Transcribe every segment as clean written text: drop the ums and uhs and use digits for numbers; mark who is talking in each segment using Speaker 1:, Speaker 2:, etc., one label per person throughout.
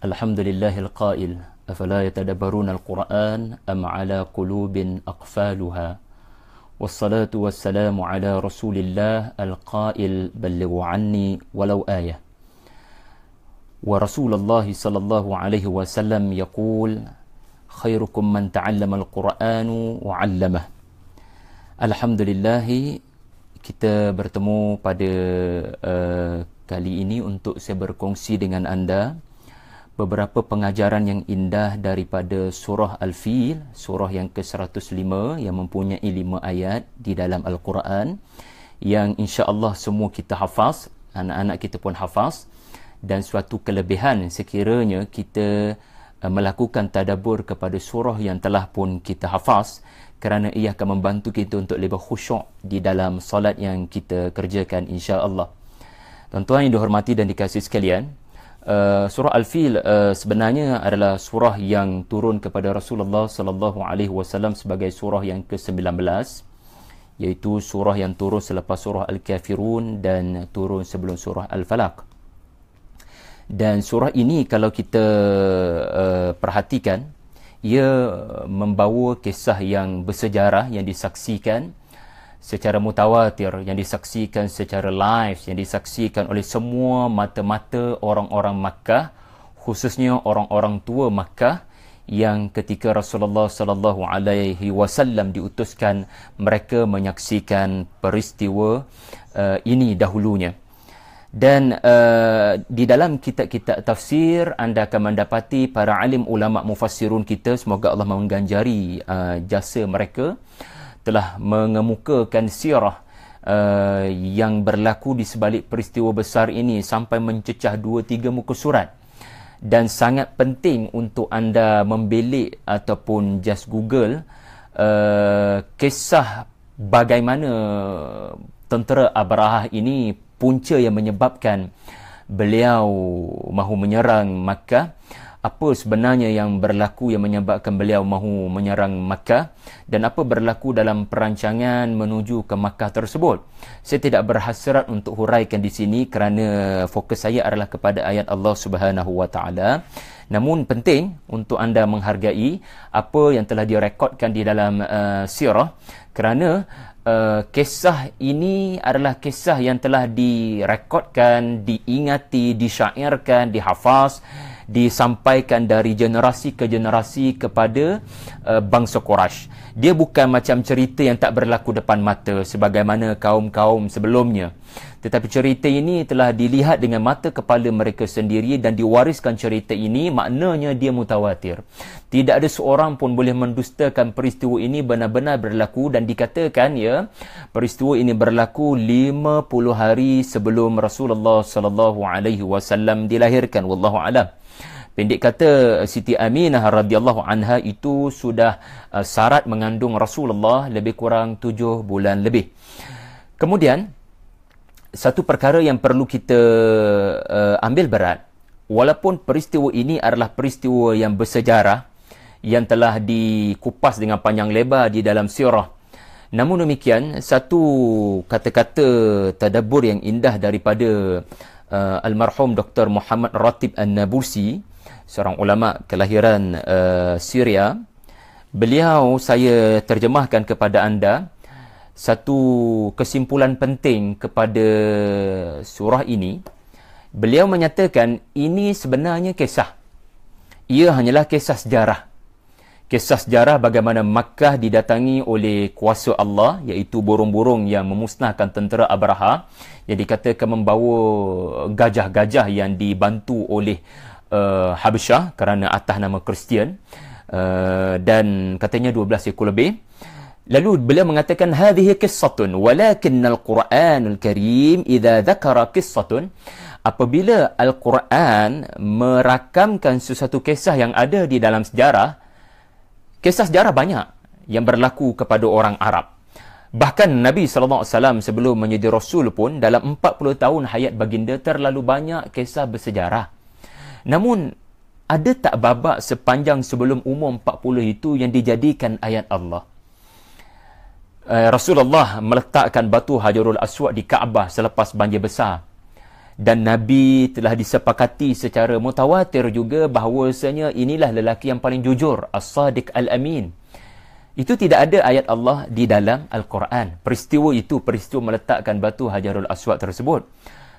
Speaker 1: الحمد لله القائل أفلا يتدبرون القرآن أم على قلوب أقفالها والصلاة والسلام على رسول الله القائل بلغوا عني ولو آية ورسول الله صلى الله عليه وسلم يقول خيركم من تعلم القرآن وعلمه. Alhamdulillah, kita bertemu pada kali ini untuk saya berkongsi dengan anda beberapa pengajaran yang indah daripada surah Al-Fil, surah yang ke-105 yang mempunyai 5 ayat di dalam Al-Quran yang insya-Allah semua kita hafaz, anak-anak kita pun hafaz, dan suatu kelebihan sekiranya kita melakukan tadabbur kepada surah yang telah pun kita hafaz, kerana ia akan membantu kita untuk lebih khusyuk di dalam solat yang kita kerjakan insya-Allah. Tuan-tuan yang dihormati dan dikasihi sekalian, surah Al-Fil sebenarnya adalah surah yang turun kepada Rasulullah sallallahu alaihi wasallam sebagai surah yang ke-19, iaitu surah yang turun selepas surah Al-Kafirun dan turun sebelum surah Al-Falaq. Dan surah ini kalau kita perhatikan, ia membawa kisah yang bersejarah yang disaksikan secara mutawatir, yang disaksikan secara live, yang disaksikan oleh semua mata-mata orang-orang Makkah, khususnya orang-orang tua Makkah yang ketika Rasulullah sallallahu alaihi wasallam diutuskan, mereka menyaksikan peristiwa ini dahulunya. Dan di dalam kitab-kitab tafsir anda akan mendapati para alim ulama mufassirun kita, semoga Allah mengganjari jasa mereka, telah mengemukakan sirah yang berlaku di sebalik peristiwa besar ini sampai mencecah 2-3 muka surat. Dan sangat penting untuk anda membelik ataupun just Google kisah bagaimana tentera Abrahah ini punca yang menyebabkan beliau mahu menyerang Makkah. Apa sebenarnya yang berlaku yang menyebabkan beliau mahu menyerang Makkah, dan apa berlaku dalam perancangan menuju ke Makkah tersebut. Saya tidak berhasrat untuk huraikan di sini kerana fokus saya adalah kepada ayat Allah Subhanahu wa taala. Namun penting untuk anda menghargai apa yang telah direkodkan di dalam sirah, kerana kisah ini adalah kisah yang telah direkodkan, diingati, disyairkan, dihafaz, disampaikan dari generasi ke generasi kepada bangsa Quraisy. Dia bukan macam cerita yang tak berlaku depan mata sebagaimana kaum-kaum sebelumnya, tetapi cerita ini telah dilihat dengan mata kepala mereka sendiri dan diwariskan cerita ini, maknanya dia mutawatir. Tidak ada seorang pun boleh mendustakan peristiwa ini benar-benar berlaku, dan dikatakan ya, peristiwa ini berlaku 50 hari sebelum Rasulullah sallallahu alaihi wasallam dilahirkan. Wallahu a'lam. Pendek kata, Siti Aminah radhiyallahu anha itu sudah syarat mengandung Rasulullah lebih kurang 7 bulan lebih. Kemudian satu perkara yang perlu kita ambil berat, walaupun peristiwa ini adalah peristiwa yang bersejarah yang telah dikupas dengan panjang lebar di dalam sirah, namun demikian satu kata-kata tadabbur yang indah daripada almarhum Dr. Muhammad Ratib An-Nabulsi, seorang ulama kelahiran Syria. Beliau, saya terjemahkan kepada anda satu kesimpulan penting kepada surah ini. Beliau menyatakan ini sebenarnya kisah. Ia hanyalah kisah sejarah. Kisah sejarah bagaimana Makkah didatangi oleh kuasa Allah, iaitu burung-burung yang memusnahkan tentera Abraha, yang dikatakan membawa gajah-gajah yang dibantu oleh Habasyah kerana atas nama Kristian, dan katanya 12 ekor lebih. Lalu beliau mengatakan hadhihi qissatun walakinnal Qur'anul Karim idza dzakara qissatun, apabila Al-Quran merakamkan sesuatu kisah yang ada di dalam sejarah, kisah sejarah banyak yang berlaku kepada orang Arab. Bahkan Nabi SAW sebelum menjadi Rasul pun dalam 40 tahun hayat baginda terlalu banyak kisah bersejarah. Namun ada tak babak sepanjang sebelum umur 40 itu yang dijadikan ayat Allah? Rasulullah meletakkan batu Hajarul Aswad di Kaabah selepas banjir besar. Dan Nabi telah disepakati secara mutawatir juga bahawasanya inilah lelaki yang paling jujur, as-sadiq al-amin. Itu tidak ada ayat Allah di dalam Al-Quran. Peristiwa itu, peristiwa meletakkan batu Hajarul Aswad tersebut.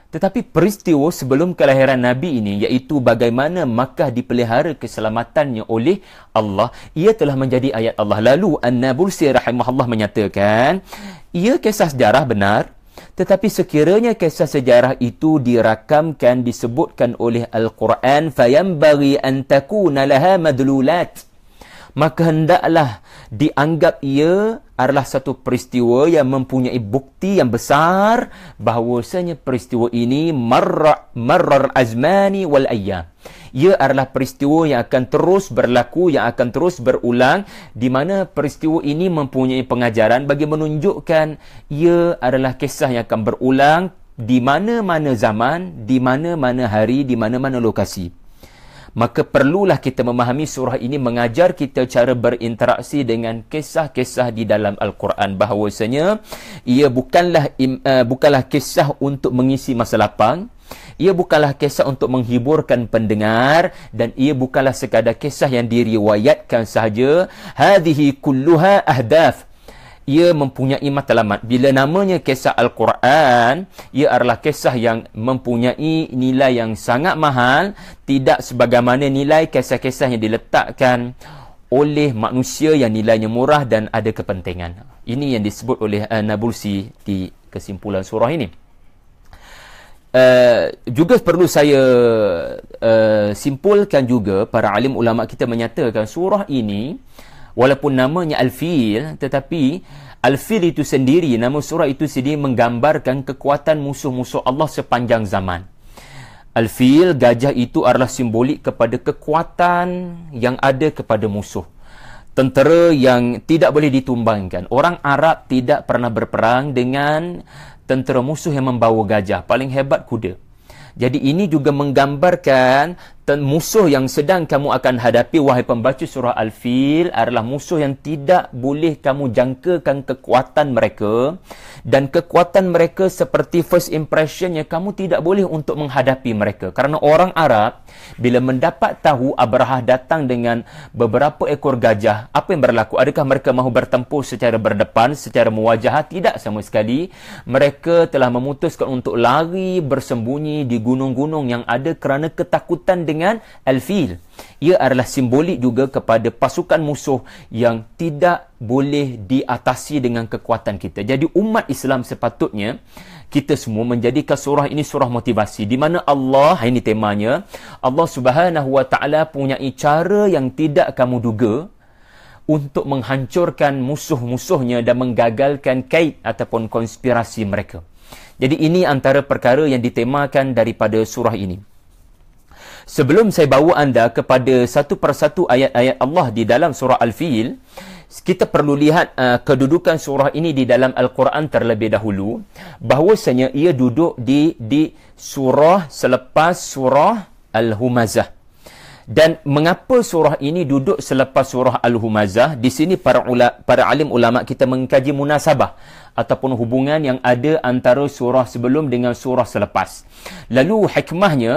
Speaker 1: Tetapi peristiwa sebelum kelahiran Nabi ini, iaitu bagaimana Makkah dipelihara keselamatannya oleh Allah, ia telah menjadi ayat Allah. Lalu An-Nabulsi rahimahullah menyatakan, ia kisah sejarah benar, tetapi sekiranya kisah sejarah itu dirakamkan, disebutkan oleh Al-Quran, fayambaghi an takuna laha madlulat, maka hendaklah dianggap ia adalah satu peristiwa yang mempunyai bukti yang besar bahawasanya peristiwa ini marrar azmani wal ayyam. Ia adalah peristiwa yang akan terus berlaku, yang akan terus berulang, di mana peristiwa ini mempunyai pengajaran bagi menunjukkan ia adalah kisah yang akan berulang di mana-mana zaman, di mana-mana hari, di mana-mana lokasi. Maka perlulah kita memahami surah ini mengajar kita cara berinteraksi dengan kisah-kisah di dalam Al-Quran, bahawasanya ia bukanlah kisah untuk mengisi masa lapang, ia bukanlah kisah untuk menghiburkan pendengar, dan ia bukanlah sekadar kisah yang diriwayatkan sahaja. Hadhihi kulluha ahdaf. Ia mempunyai matlamat. Bila namanya kisah Al-Quran, ia adalah kisah yang mempunyai nilai yang sangat mahal, tidak sebagaimana nilai kisah-kisah yang diletakkan oleh manusia yang nilainya murah dan ada kepentingan. Ini yang disebut oleh Nabulsi di kesimpulan surah ini. Juga perlu saya simpulkan juga, para alim ulama kita menyatakan surah ini walaupun namanya Al-Fil, tetapi Al-Fil itu sendiri, nama surah itu sendiri menggambarkan kekuatan musuh-musuh Allah sepanjang zaman. Al-Fil, gajah itu adalah simbolik kepada kekuatan yang ada kepada musuh. Tentera yang tidak boleh ditumbangkan. Orang Arab tidak pernah berperang dengan tentera musuh yang membawa gajah. Paling hebat kuda. Jadi ini juga menggambarkan musuh yang sedang kamu akan hadapi, wahai pembaca surah Al-Fil, adalah musuh yang tidak boleh kamu jangkakan kekuatan mereka. Dan kekuatan mereka seperti first impressionnya, kamu tidak boleh untuk menghadapi mereka. Kerana orang Arab, bila mendapat tahu Abrahah datang dengan beberapa ekor gajah, apa yang berlaku? Adakah mereka mahu bertempur secara berdepan, secara muwajahah? Tidak sama sekali. Mereka telah memutuskan untuk lari bersembunyi di gunung-gunung yang ada kerana ketakutan dengan Al-Fil. Ia adalah simbolik juga kepada pasukan musuh yang tidak boleh diatasi dengan kekuatan kita. Jadi umat Islam sepatutnya kita semua menjadikan surah ini surah motivasi, di mana Allah, ini temanya, Allah Subhanahu wa taala punya cara yang tidak kamu duga untuk menghancurkan musuh-musuhnya dan menggagalkan kaid ataupun konspirasi mereka. Jadi ini antara perkara yang ditemakan daripada surah ini. Sebelum saya bawa anda kepada satu persatu ayat-ayat Allah di dalam surah Al-Fil, kita perlu lihat kedudukan surah ini di dalam Al-Quran terlebih dahulu. Bahawasanya ia duduk di surah selepas surah Al-Humazah. Dan mengapa surah ini duduk selepas surah Al-Humazah? Di sini para alim ulama kita mengkaji munasabah ataupun hubungan yang ada antara surah sebelum dengan surah selepas. Lalu hikmahnya,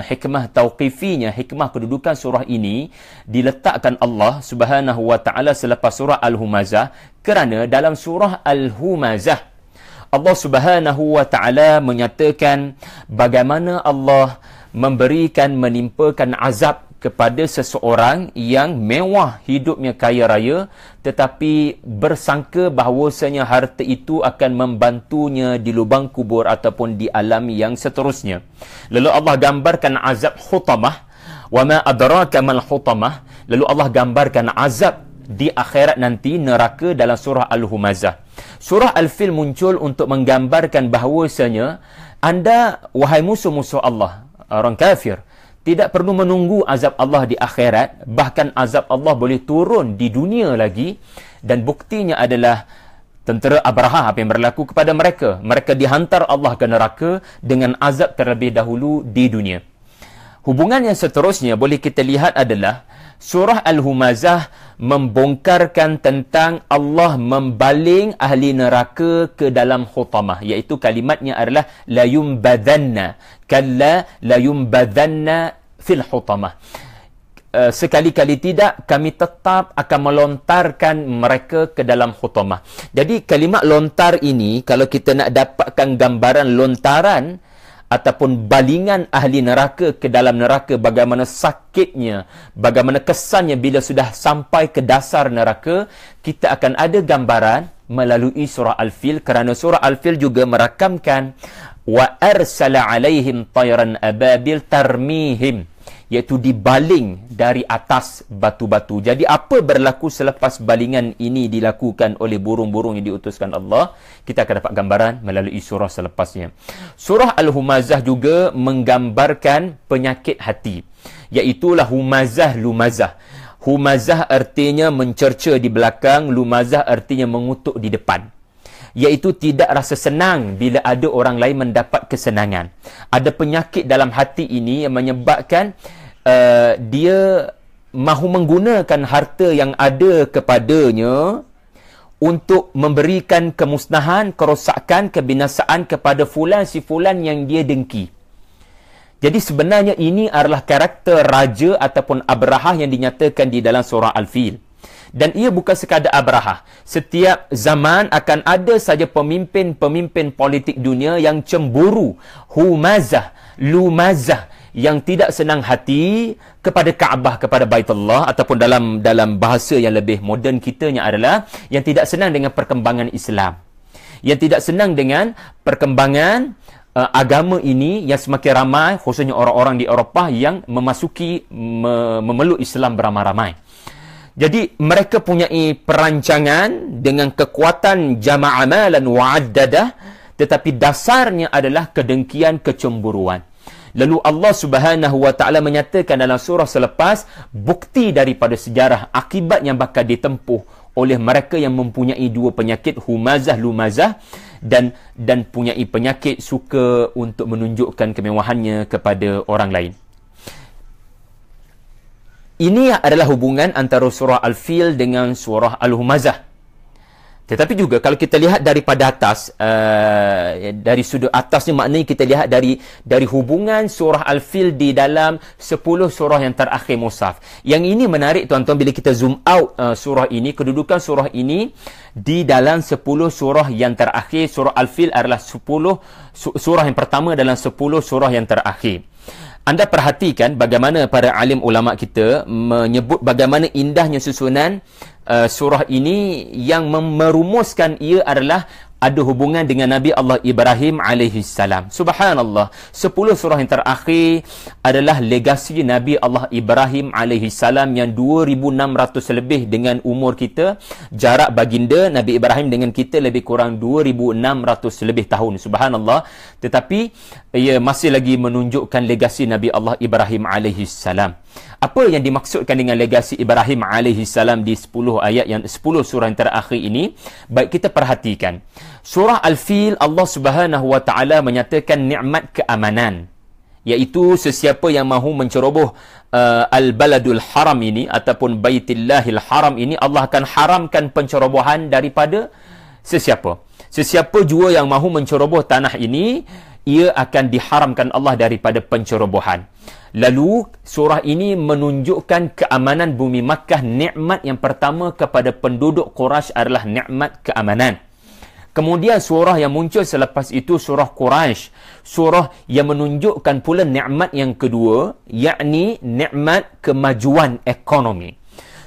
Speaker 1: hikmah tauqifinya, hikmah kedudukan surah ini diletakkan Allah Subhanahu wa taala selepas surah Al-Humazah, kerana dalam surah Al-Humazah Allah Subhanahu wa taala menyatakan bagaimana Allah menimpakan azab kepada seseorang yang mewah hidupnya, kaya raya, tetapi bersangka bahawasanya harta itu akan membantunya di lubang kubur ataupun di alam yang seterusnya. Lalu Allah gambarkan azab hutamah. Wa ma adraka mal hutamah. Lalu Allah gambarkan azab di akhirat nanti, neraka, dalam surah Al-Humazah. Surah Al-Fil muncul untuk menggambarkan bahawasanya anda, wahai musuh-musuh Allah, orang kafir, tidak perlu menunggu azab Allah di akhirat. Bahkan azab Allah boleh turun di dunia lagi. Dan buktinya adalah tentera Abrahah, apa yang berlaku kepada mereka. Mereka dihantar Allah ke neraka dengan azab terlebih dahulu di dunia. Hubungan yang seterusnya boleh kita lihat adalah surah Al-Humazah membongkarkan tentang Allah membaling ahli neraka ke dalam hutamah, iaitu kalimatnya adalah la yumbadhanna, kalla la yumbadhanna fil hutamah. Sekali-kali tidak kami tetap akan melontarkan mereka ke dalam hutamah. Jadi kalimat lontar ini, kalau kita nak dapatkan gambaran lontaran ataupun balingan ahli neraka ke dalam neraka, bagaimana sakitnya, bagaimana kesannya bila sudah sampai ke dasar neraka, kita akan ada gambaran melalui surah Al-Fil, kerana surah Al-Fil juga merakamkan wa arsala alaihim tayran ababil tarmihim, iaitu dibaling dari atas batu-batu. Jadi apa berlaku selepas balingan ini dilakukan oleh burung-burung yang diutuskan Allah, kita akan dapat gambaran melalui surah selepasnya. Surah Al-Humazah juga menggambarkan penyakit hati, iaitulah humazah lumazah. Humazah artinya mencerca di belakang, lumazah artinya mengutuk di depan, iaitu tidak rasa senang bila ada orang lain mendapat kesenangan. Ada penyakit dalam hati ini yang menyebabkan dia mahu menggunakan harta yang ada kepadanya untuk memberikan kemusnahan, kerosakan, kebinasaan kepada fulan si fulan yang dia dengki. Jadi sebenarnya ini adalah karakter raja ataupun Abrahah yang dinyatakan di dalam surah Al-Fil. Dan ia bukan sekadar Abrahah. Setiap zaman akan ada saja pemimpin-pemimpin politik dunia yang cemburu, humazah, lumazah, yang tidak senang hati kepada Kaabah, kepada Baitullah, ataupun dalam bahasa yang lebih moden kitanya adalah yang tidak senang dengan perkembangan Islam, yang tidak senang dengan perkembangan agama ini yang semakin ramai, khususnya orang-orang di Eropah yang memeluk Islam beramai-ramai. Jadi mereka punyai perancangan dengan kekuatan jama'ah amalan wa'addadah, tetapi dasarnya adalah kedengkian, kecemburuan. Lalu Allah Subhanahu wa taala menyatakan dalam surah selepas bukti daripada sejarah akibat yang bakal ditempuh oleh mereka yang mempunyai dua penyakit, humazah lumazah, dan punyai penyakit suka untuk menunjukkan kemewahannya kepada orang lain. Ini adalah hubungan antara surah Al-Fil dengan surah Al-Humazah. Tetapi juga kalau kita lihat daripada atas, dari sudut atasnya, maknanya kita lihat dari hubungan surah Al-Fil di dalam 10 surah yang terakhir mushaf. Yang ini menarik tuan-tuan, bila kita zoom out surah ini, kedudukan surah ini di dalam 10 surah yang terakhir. Surah Al-Fil adalah 10 surah yang pertama dalam 10 surah yang terakhir. Anda perhatikan bagaimana para alim ulama kita menyebut bagaimana indahnya susunan surah ini, yang merumuskan ia adalah ada hubungan dengan Nabi Allah Ibrahim alaihissalam. Subhanallah, 10 surah yang terakhir adalah legasi Nabi Allah Ibrahim alaihissalam yang 2600 lebih dengan umur kita. Jarak baginda Nabi Ibrahim dengan kita lebih kurang 2600 lebih tahun. Subhanallah. Tetapi ia masih lagi menunjukkan legasi Nabi Allah Ibrahim alaihissalam. Apa yang dimaksudkan dengan legasi Ibrahim alaihissalam di 10 ayat yang 10 surah yang terakhir ini? Baik kita perhatikan. Surah Al-Fil, Allah Subhanahu wa taala menyatakan nikmat keamanan, iaitu sesiapa yang mahu menceroboh al-baladul haram ini ataupun baitillahil haram ini, Allah akan haramkan pencerobohan daripada sesiapa. Sesiapa jua yang mahu menceroboh tanah ini, ia akan diharamkan Allah daripada pencerobohan. Lalu surah ini menunjukkan keamanan bumi Makkah. Nikmat yang pertama kepada penduduk Quraisy adalah nikmat keamanan. Kemudian surah yang muncul selepas itu surah Quraisy, surah yang menunjukkan pula nikmat yang kedua, yakni nikmat kemajuan ekonomi.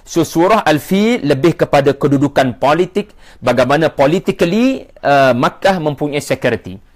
Speaker 1: So surah Al-Fil lebih kepada kedudukan politik, bagaimana politically Makkah mempunyai security.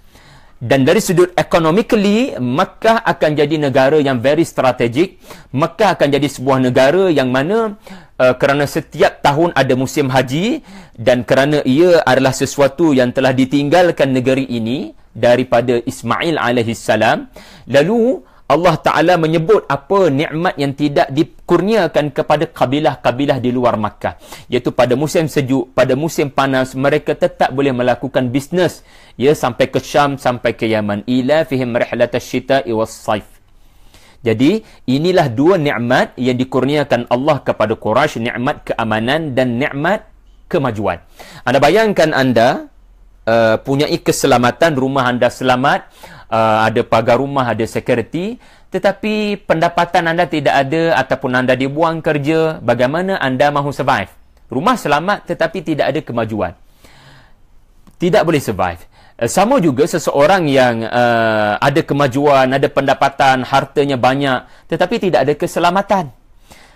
Speaker 1: Dan dari sudut economically, Makkah akan jadi negara yang very strategik. Makkah akan jadi sebuah negara yang mana kerana setiap tahun ada musim haji, dan kerana ia adalah sesuatu yang telah ditinggalkan negeri ini daripada Ismail alaihissalam, lalu Allah Ta'ala menyebut apa nikmat yang tidak dikurniakan kepada kabilah-kabilah di luar Makkah, iaitu pada musim sejuk, pada musim panas, mereka tetap boleh melakukan bisnes, ya, sampai ke Syam, sampai ke Yaman. Ila fihim rihlatash shita'i was-saif. Jadi, inilah dua nikmat yang dikurniakan Allah kepada Quraisy, nikmat keamanan dan nikmat kemajuan. Anda bayangkan anda punyai keselamatan, rumah anda selamat, ada pagar rumah, ada security, tetapi pendapatan anda tidak ada ataupun anda dibuang kerja, bagaimana anda mahu survive? Rumah selamat tetapi tidak ada kemajuan. Tidak boleh survive. Sama juga seseorang yang ada kemajuan, ada pendapatan, hartanya banyak, tetapi tidak ada keselamatan.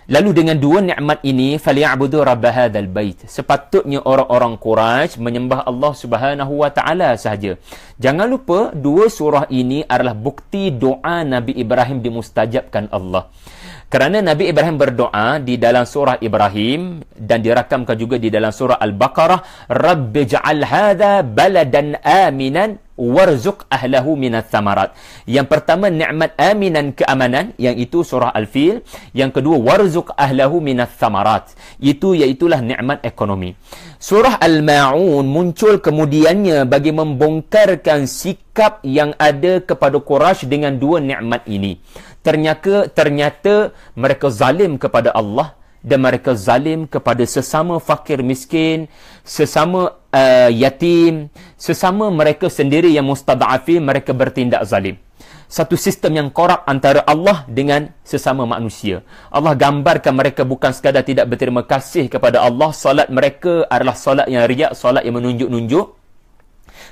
Speaker 1: Lalu dengan dua nikmat ini, فَلْيَعْبُدُوا رَبَّ هَذَا الْبَيْتِ, sepatutnya orang-orang Quraisy menyembah Allah Subhanahu wa taala sahaja. Jangan lupa dua surah ini adalah bukti doa Nabi Ibrahim dimustajabkan Allah. Kerana Nabi Ibrahim berdoa di dalam surah Ibrahim dan dirakamkan juga di dalam surah Al-Baqarah, Rabbi ja'al hadha baladan aminan warzuq ahlahu minat thamarat. Yang pertama nikmat aminan, keamanan, yang itu surah Al-Fil. Yang kedua warzuq ahlahu minat thamarat, iaitulah nikmat ekonomi. Surah Al-Ma'un muncul kemudiannya bagi membongkarkan sikap yang ada kepada Quraisy dengan dua nikmat ini. Ternyata mereka zalim kepada Allah dan mereka zalim kepada sesama fakir miskin, sesama yatim, sesama mereka sendiri yang mustada'afin, mereka bertindak zalim. Satu sistem yang korup antara Allah dengan sesama manusia. Allah gambarkan mereka bukan sekadar tidak berterima kasih kepada Allah, solat mereka adalah solat yang riak, solat yang menunjuk-nunjuk.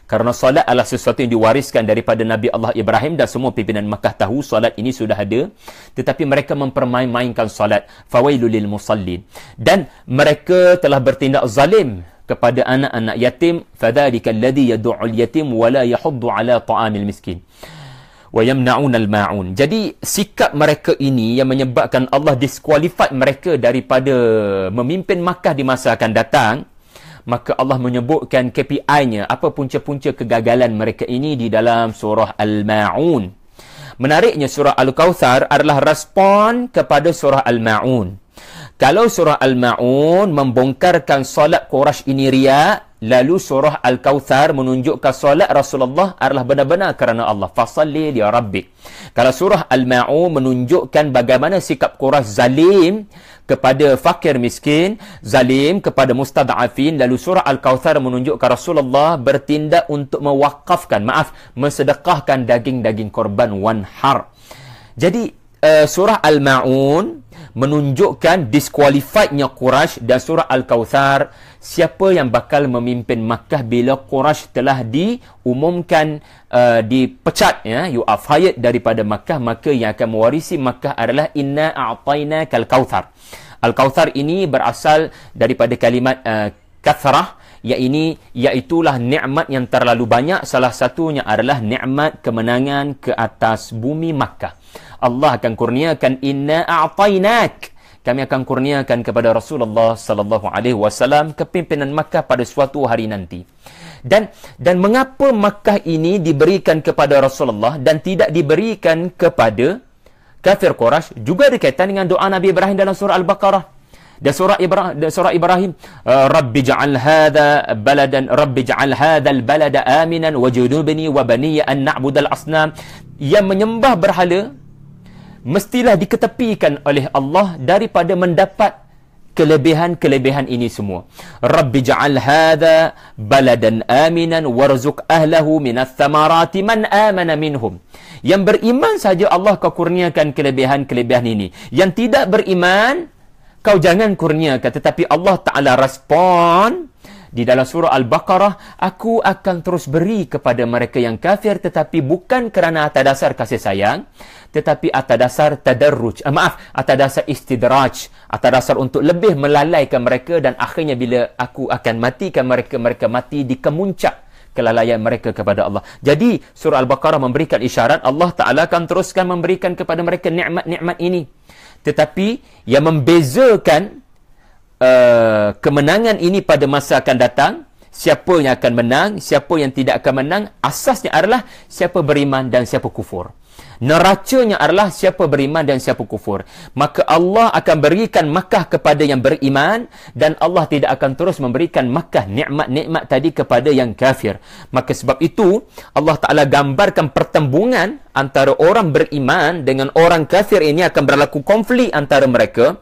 Speaker 1: Kerana solat adalah sesuatu yang diwariskan daripada Nabi Allah Ibrahim dan semua pimpinan Makkah tahu solat ini sudah ada, tetapi mereka mempermain-mainkan solat. Fawailul lil musallin. Dan mereka telah bertindak zalim kepada anak-anak yatim. Fadzalika alladhi yad'ul yatim wa la yahuddu ala ta'amil miskin wa yamna'unal ma'un. Jadi sikap mereka ini yang menyebabkan Allah disqualified mereka daripada memimpin Makkah di masa akan datang. Maka Allah menyebutkan KPI-nya, apa punca-punca kegagalan mereka ini di dalam surah Al-Ma'un. Menariknya surah Al-Kawthar adalah respon kepada surah Al-Ma'un. Kalau surah Al-Ma'un membongkarkan solat Quraisy ini riak, lalu surah Al-Kawthar menunjukkan solat Rasulullah adalah benar-benar kerana Allah. Fasalli li rabbik. Kalau surah Al-Ma'un menunjukkan bagaimana sikap Quraisy zalim kepada fakir miskin, zalim kepada mustada'afin, lalu surah Al-Kawthar menunjukkan Rasulullah bertindak untuk mensedekahkan daging-daging korban wanhar. Jadi surah Al-Ma'un menunjukkan disqualifiednya Quraisy, dan surah Al-Kawthar siapa yang bakal memimpin Makkah bila Quraisy telah diumumkan dipecat, ya, you are fired daripada Makkah, maka yang akan mewarisi Makkah adalah inna a'tainakal kautsar. Al-Kawthar ini berasal daripada kalimat kathrah, iaitulah nikmat yang terlalu banyak. Salah satunya adalah nikmat kemenangan ke atas bumi Makkah. Allah akan kurniakan inna a'tainak, kami akan kurniakan kepada Rasulullah sallallahu alaihi wasallam kepimpinan Makkah pada suatu hari nanti. Dan mengapa Makkah ini diberikan kepada Rasulullah dan tidak diberikan kepada kafir Quraisy? Juga berkaitan dengan doa Nabi Ibrahim dalam surah Al-Baqarah. Dan surah Ibrahim, Rabbi ja'al hadha baladan, Rabbi ja'al hadzal balada aminan wajnubni wa baniya an na'budal asnam. Yang menyembah berhala mestilah diketepikan oleh Allah daripada mendapat kelebihan-kelebihan ini semua. Rabbi ja'al hadha baladan aminan warzuq ahlahu minas thamarati man amana minhum. Yang beriman saja Allah kau kurniakan kelebihan-kelebihan ini. Yang tidak beriman kau jangan kurniakan. Tetapi Allah Ta'ala respon di dalam surah Al-Baqarah, aku akan terus beri kepada mereka yang kafir, tetapi bukan kerana atas dasar kasih sayang, tetapi atas dasar tadarruj, atas dasar istidraj, atas dasar untuk lebih melalaikan mereka, dan akhirnya bila aku akan matikan mereka, mereka mati di kemuncak kelalaian mereka kepada Allah. Jadi surah Al-Baqarah memberikan isyarat Allah Ta'ala akan teruskan memberikan kepada mereka nikmat-nikmat ini. Tetapi yang membezakan kemenangan ini pada masa akan datang, siapa yang akan menang, siapa yang tidak akan menang, asasnya adalah siapa beriman dan siapa kufur. Neracanya adalah siapa beriman dan siapa kufur. Maka Allah akan berikan Makkah kepada yang beriman, dan Allah tidak akan terus memberikan Makkah nikmat-nikmat tadi kepada yang kafir. Maka sebab itu Allah Ta'ala gambarkan pertembungan antara orang beriman dengan orang kafir ini akan berlaku konflik antara mereka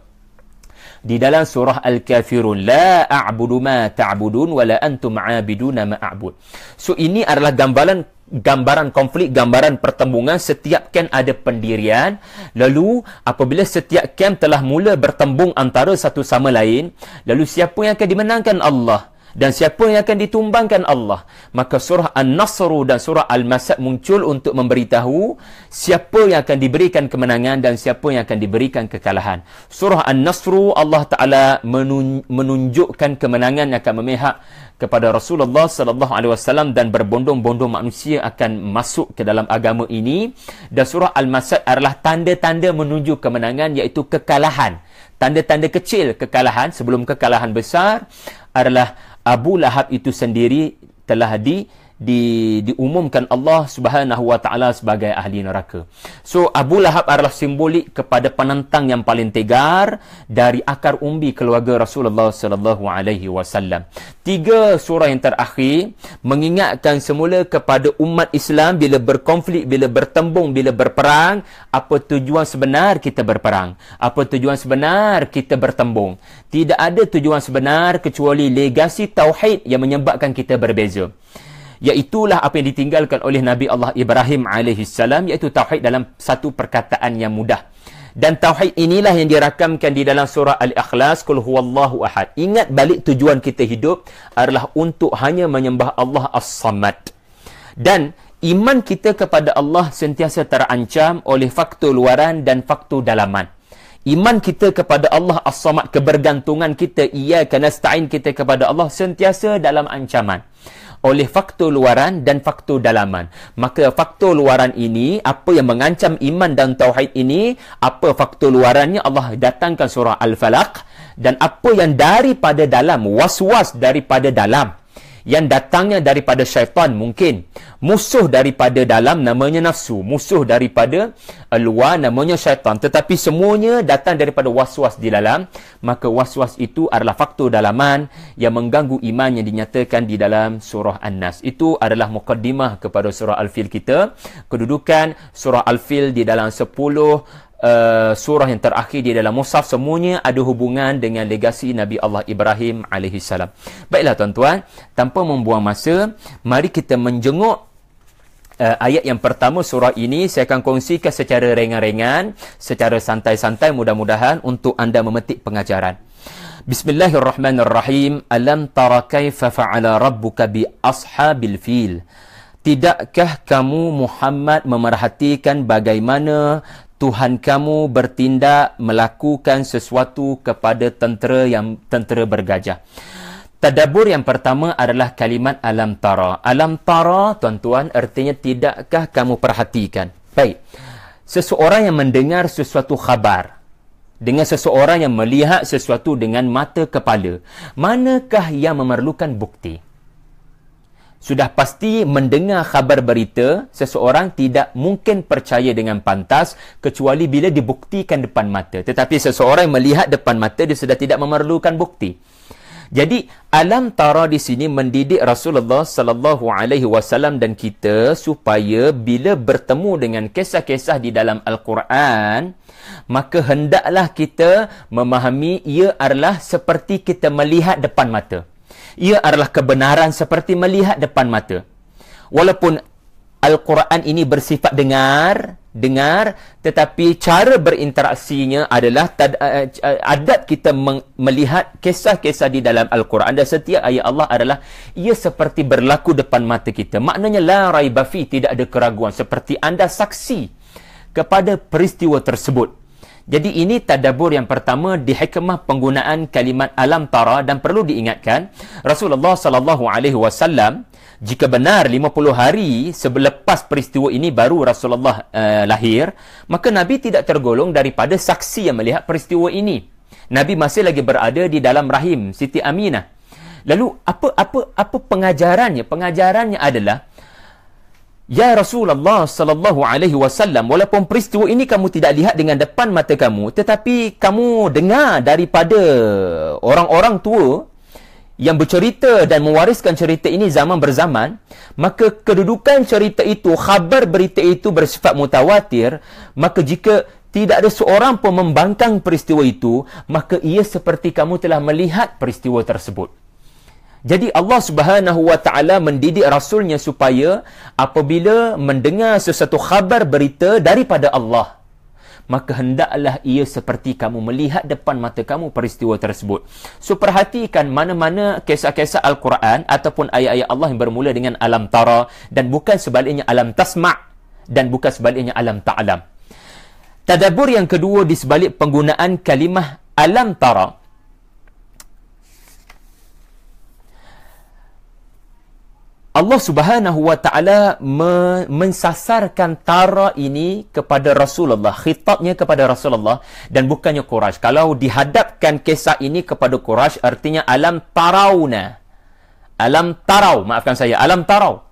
Speaker 1: di dalam surah Al-Kafirun. La a'budu ma ta'budun wa la antum 'abiduna ma a'bud. So ini adalah gambaran konflik, gambaran pertembungan. Setiap camp ada pendirian. Lalu apabila setiap camp telah mula bertembung antara satu sama lain, lalu siapa yang akan dimenangkan? Allah. Dan siapa yang akan ditumbangkan? Allah. Maka surah An-Nasr dan surah Al-Masad muncul untuk memberitahu siapa yang akan diberikan kemenangan dan siapa yang akan diberikan kekalahan. Surah An-Nasr, Allah Ta'ala menunjukkan kemenangan yang akan memihak kepada Rasulullah sallallahu alaihi wasallam, dan berbondong-bondong manusia akan masuk ke dalam agama ini. Dan surah Al-Masad adalah tanda-tanda menuju kemenangan, iaitu kekalahan. Tanda-tanda kecil kekalahan sebelum kekalahan besar adalah Abu Lahab itu sendiri telah diumumkan Allah Subhanahu wa taala sebagai ahli neraka. So Abu Lahab adalah simbolik kepada penentang yang paling tegar dari akar umbi keluarga Rasulullah sallallahu alaihi wasallam. 3 surah yang terakhir mengingatkan semula kepada umat Islam bila berkonflik, bila bertembung, bila berperang, apa tujuan sebenar kita berperang, apa tujuan sebenar kita bertembung. Tidak ada tujuan sebenar kecuali legasi tauhid yang menyebabkan kita berbeza. Iaitulah apa yang ditinggalkan oleh Nabi Allah Ibrahim alaihissalam, iaitu tauhid dalam satu perkataan yang mudah. Dan tauhid inilah yang dirakamkan di dalam surah Al-Ikhlas, Qul huwallahu ahad. Ingat balik tujuan kita hidup adalah untuk hanya menyembah Allah As-Samad. Dan iman kita kepada Allah sentiasa terancam oleh faktor luaran dan faktor dalaman. Iman kita kepada Allah As-Samad, kebergantungan kita, iyyaka nasta'in kita kepada Allah, sentiasa dalam ancaman oleh faktor luaran dan faktor dalaman. Maka faktor luaran ini, apa yang mengancam iman dan tauhid ini, apa faktor luarannya? Allah datangkan surah Al-Falaq. Dan apa yang daripada dalam, was-was daripada dalam, yang datangnya daripada syaitan mungkin. Musuh daripada dalam namanya nafsu. Musuh daripada luar namanya syaitan. Tetapi semuanya datang daripada was-was di dalam. Maka was-was itu adalah faktor dalaman yang mengganggu iman yang dinyatakan di dalam surah An-Nas. Itu adalah mukaddimah kepada surah Al-Fil kita. Kedudukan surah Al-Fil di dalam 10 surah yang terakhir di dalam mushaf, semuanya ada hubungan dengan legasi Nabi Allah Ibrahim alaihissalam. Baiklah tuan-tuan, tanpa membuang masa, mari kita menjenguk ayat yang pertama surah ini. Saya akan kongsikan secara ringan-ringan, secara santai-santai, mudah-mudahan untuk anda memetik pengajaran. Bismillahirrahmanirrahim. Alam tara kaifa fa'ala rabbuka bi ashabil fil. Tidakkah kamu Muhammad memerhatikan bagaimana Tuhan kamu bertindak melakukan sesuatu kepada tentera bergajah? Tadabbur yang pertama adalah kalimat alam tara. Alam tara, tuan-tuan, artinya tidakkah kamu perhatikan? Baik. Seseorang yang mendengar sesuatu khabar, dengan seseorang yang melihat sesuatu dengan mata kepala, manakah yang memerlukan bukti? Sudah pasti mendengar khabar berita, seseorang tidak mungkin percaya dengan pantas kecuali bila dibuktikan depan mata. Tetapi seseorang yang melihat depan mata, dia sudah tidak memerlukan bukti. Jadi alam tara di sini mendidik Rasulullah sallallahu alaihi wasallam dan kita supaya bila bertemu dengan kisah-kisah di dalam Al-Quran, maka hendaklah kita memahami ia adalah seperti kita melihat depan mata. Ia adalah kebenaran seperti melihat depan mata. Walaupun Al-Quran ini bersifat dengar, tetapi cara berinteraksinya adalah adat kita melihat kisah-kisah di dalam Al-Quran. Dan setiap ayat Allah adalah ia seperti berlaku depan mata kita. Maknanya la raiba fi, tidak ada keraguan, seperti anda saksi kepada peristiwa tersebut. Jadi ini tadabbur yang pertama di hikmah penggunaan kalimat alam tara. Dan perlu diingatkan, Rasulullah sallallahu alaihi wasallam, jika benar 50 hari selepas peristiwa ini baru Rasulullah lahir, maka Nabi tidak tergolong daripada saksi yang melihat peristiwa ini. Nabi masih lagi berada di dalam rahim Siti Aminah. Lalu apa pengajarannya? Pengajarannya adalah Ya Rasulullah sallallahu alaihi wasallam, walaupun peristiwa ini kamu tidak lihat dengan depan mata kamu, tetapi kamu dengar daripada orang-orang tua yang bercerita dan mewariskan cerita ini zaman berzaman, maka kedudukan cerita itu, khabar berita itu bersifat mutawatir, maka jika tidak ada seorang pun membangkang peristiwa itu, maka ia seperti kamu telah melihat peristiwa tersebut. Jadi Allah Subhanahu wa taala mendidik rasulnya supaya apabila mendengar sesuatu khabar berita daripada Allah, maka hendaklah ia seperti kamu melihat depan mata kamu peristiwa tersebut. So perhatikan mana-mana kisah-kisah Al-Quran ataupun ayat-ayat Allah yang bermula dengan alam tara dan bukan sebaliknya alam tasma' dan bukan sebaliknya alam ta'lam. Tadabbur yang kedua di sebalik penggunaan kalimah alam tara, Allah Subhanahu wa taala mensasarkan tara ini kepada Rasulullah, khitabnya kepada Rasulullah dan bukannya Quraisy. Kalau dihadapkan kisah ini kepada Quraisy, artinya alam tarauna. Alam tarau, maafkan saya, alam tarau.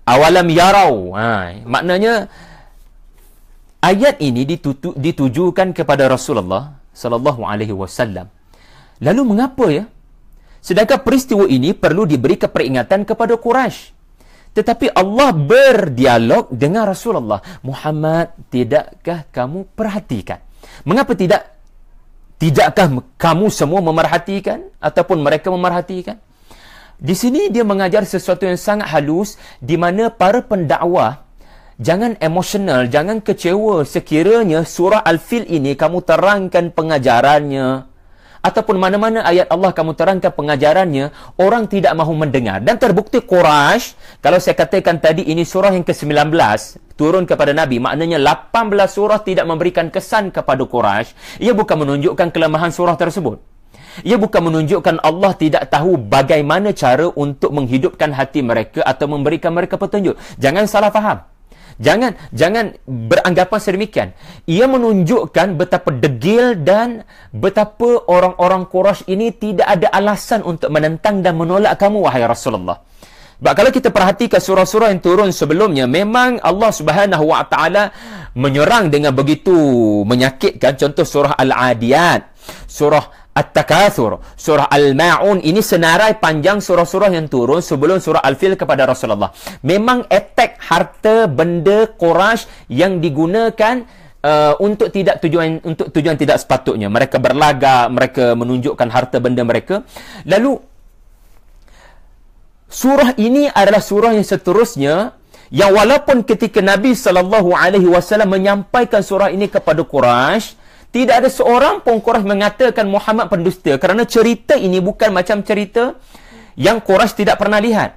Speaker 1: Awalam yarau. Maknanya ayat ini ditujukan kepada Rasulullah sallallahu alaihi wasallam. Lalu mengapa ya? Sedangkan peristiwa ini perlu diberi peringatan kepada Quraisy. Tetapi Allah berdialog dengan Rasulullah. Muhammad, tidakkah kamu perhatikan? Mengapa tidak? Tidakkah kamu semua memerhatikan? Ataupun mereka memerhatikan? Di sini dia mengajar sesuatu yang sangat halus, di mana para pendakwah jangan emosional, jangan kecewa sekiranya surah Al-Fil ini kamu terangkan pengajarannya, ataupun mana-mana ayat Allah kamu terangkan pengajarannya, orang tidak mahu mendengar. Dan terbukti Quraisy, kalau saya katakan tadi ini surah yang ke-19 turun kepada Nabi, maknanya 18 surah tidak memberikan kesan kepada Quraisy. Ia bukan menunjukkan kelemahan surah tersebut. Ia bukan menunjukkan Allah tidak tahu bagaimana cara untuk menghidupkan hati mereka atau memberikan mereka petunjuk. Jangan salah faham. Jangan beranggapan sedemikian. Ia menunjukkan betapa degil dan betapa orang-orang Quraisy ini tidak ada alasan untuk menentang dan menolak kamu, wahai Rasulullah. Sebab kalau kita perhatikan surah-surah yang turun sebelumnya, memang Allah Subhanahu wa taala menyerang dengan begitu menyakitkan. Contoh surah Al-Adiyat, surah At-Takatsur, surah Al-Ma'un. Ini senarai panjang surah-surah yang turun sebelum surah Al-Fil kepada Rasulullah. Memang attack harta benda Quraisy yang digunakan untuk tujuan tidak sepatutnya. Mereka berlagak, mereka menunjukkan harta benda mereka. Lalu surah ini adalah surah yang seterusnya, yang walaupun ketika Nabi SAW menyampaikan surah ini kepada Quraisy, tidak ada seorang pun Quraisy mengatakan Muhammad pendusta, kerana cerita ini bukan macam cerita yang Quraisy tidak pernah lihat.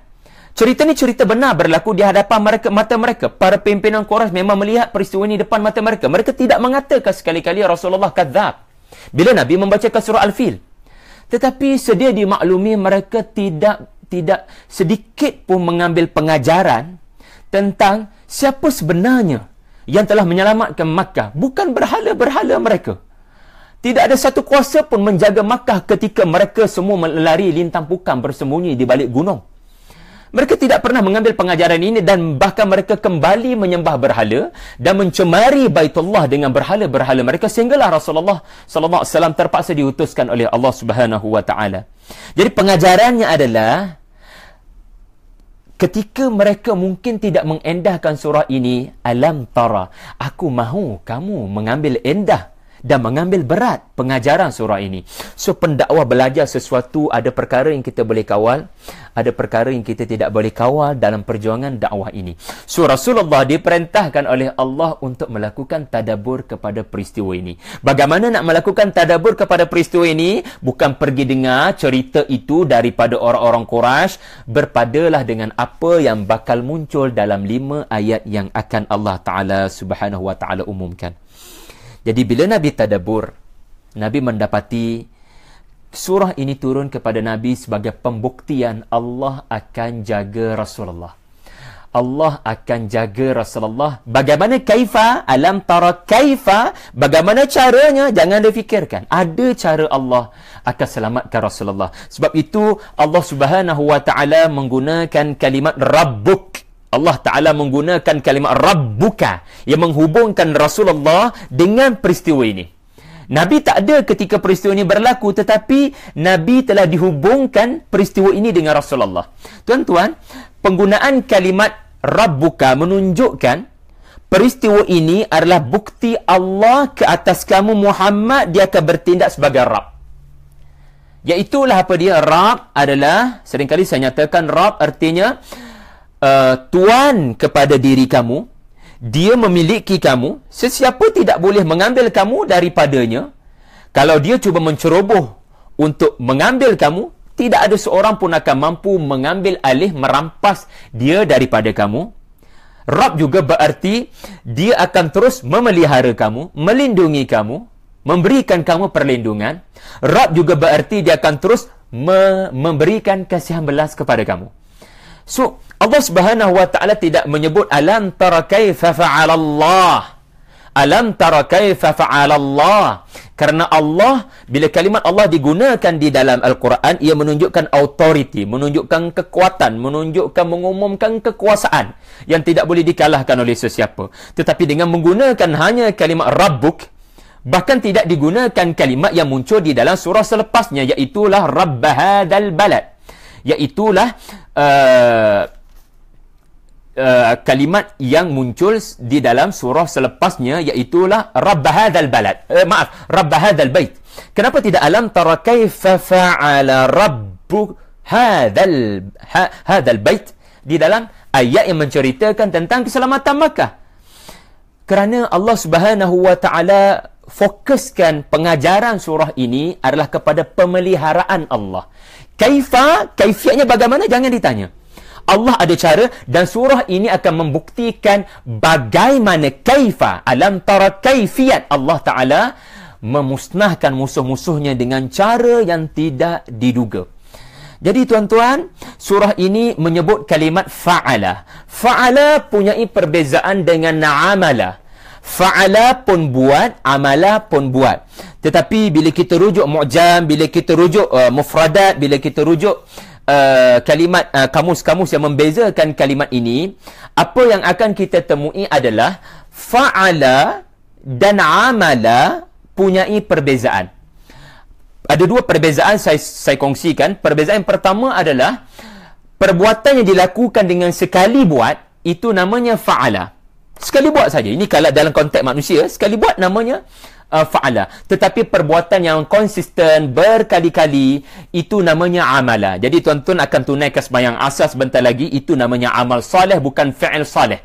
Speaker 1: Cerita ini cerita benar berlaku di hadapan mereka, mata mereka. Para pimpinan Quraisy memang melihat peristiwa ini depan mata mereka. Mereka tidak mengatakan sekali-kali Rasulullah kadzab bila Nabi membacakan surah Al-Fil. Tetapi sedia dimaklumi mereka tidak sedikit pun mengambil pengajaran tentang siapa sebenarnya yang telah menyelamatkan Makkah. Bukan berhala-berhala mereka. Tidak ada satu kuasa pun menjaga Makkah ketika mereka semua melari lintang pukang bersembunyi di balik gunung. Mereka tidak pernah mengambil pengajaran ini dan bahkan mereka kembali menyembah berhala dan mencemari Baitullah dengan berhala-berhala mereka, sehinggalah Rasulullah sallallahu alaihi wasallam terpaksa diutuskan oleh Allah Subhanahu wa taala. Jadi pengajarannya adalah ketika mereka mungkin tidak mengendahkan surah ini, alam tara, aku mahu kamu mengambil endah dan mengambil berat pengajaran surah ini. So pendakwah belajar sesuatu, ada perkara yang kita boleh kawal, ada perkara yang kita tidak boleh kawal dalam perjuangan dakwah ini. So Rasulullah diperintahkan oleh Allah untuk melakukan tadabbur kepada peristiwa ini. Bagaimana nak melakukan tadabbur kepada peristiwa ini? Bukan pergi dengar cerita itu daripada orang-orang Quraisy, berpadalah dengan apa yang bakal muncul dalam 5 ayat yang akan Allah Ta'ala Subhanahu wa Ta'ala umumkan. Jadi bila Nabi tadabbur, Nabi mendapati surah ini turun kepada Nabi sebagai pembuktian Allah akan jaga Rasulullah. Allah akan jaga Rasulullah. Bagaimana kaifa? Alam tara kaifa? Bagaimana caranya? Jangan difikirkan. Ada cara Allah akan selamatkan Rasulullah. Sebab itu Allah Subhanahu wa taala menggunakan kalimat Rabbuk. Allah Ta'ala menggunakan kalimat Rabbuka yang menghubungkan Rasulullah dengan peristiwa ini. Nabi tak ada ketika peristiwa ini berlaku, tetapi Nabi telah dihubungkan peristiwa ini dengan Rasulullah. Tuan-tuan, penggunaan kalimat Rabbuka menunjukkan peristiwa ini adalah bukti Allah ke atas kamu Muhammad, dia akan bertindak sebagai Rabb. Iaitulah apa dia? Rabb adalah, seringkali saya nyatakan Rabb artinya Tuan kepada diri kamu. Dia memiliki kamu. Sesiapa tidak boleh mengambil kamu daripadanya. Kalau dia cuba menceroboh untuk mengambil kamu, tidak ada seorang pun akan mampu mengambil alih, merampas dia daripada kamu. Rabb juga berarti dia akan terus memelihara kamu, melindungi kamu, memberikan kamu perlindungan. Rabb juga berarti dia akan terus memberikan kasihan belas kepada kamu. So, Allah Subhanahu wa Ta'ala tidak menyebut alam tara kaifa fa'alallah. Alam tara kaifa fa'alallah. Kerana Allah, bila kalimat Allah digunakan di dalam Al-Quran, ia menunjukkan authority, menunjukkan kekuatan, menunjukkan, mengumumkan kekuasaan yang tidak boleh dikalahkan oleh sesiapa. Tetapi dengan menggunakan hanya kalimat Rabbuk, bahkan tidak digunakan kalimat yang muncul di dalam surah selepasnya, iaitulah Rabb hadzal balad. Iaitulah kalimat yang muncul di dalam surah selepasnya, iaitulah Rabb hadzal balad. Rabb hadzal bait. Kenapa tidak alam tara kaifa fa'ala rabbu hadzal bait di dalam ayat yang menceritakan tentang keselamatan Makkah? Kerana Allah Subhanahu wa Ta'ala fokuskan pengajaran surah ini adalah kepada pemeliharaan Allah. Kaifiatnya bagaimana? Jangan ditanya. Allah ada cara, dan surah ini akan membuktikan bagaimana kaifa, alam tara kaifiat Allah Ta'ala memusnahkan musuh-musuhnya dengan cara yang tidak diduga. Jadi tuan-tuan, surah ini menyebut kalimat fa'ala. Fa'ala punyai perbezaan dengan amala. Fa'ala pun buat, amala pun buat. Tetapi bila kita rujuk mu'jam, bila kita rujuk mufradat, bila kita rujuk kalimat kamus-kamus yang membezakan kalimat ini, apa yang akan kita temui adalah fa'ala dan amala punyai perbezaan. Ada dua perbezaan saya kongsikan. Perbezaan yang pertama adalah perbuatan yang dilakukan dengan sekali buat, itu namanya fa'ala. Sekali buat saja. Ini kalau dalam konteks manusia, sekali buat namanya fa'ala. Tetapi perbuatan yang konsisten berkali-kali, itu namanya amala. Jadi tuan-tuan akan tunaikan sembahyang asas sebentar lagi, itu namanya amal soleh, bukan fi'il soleh.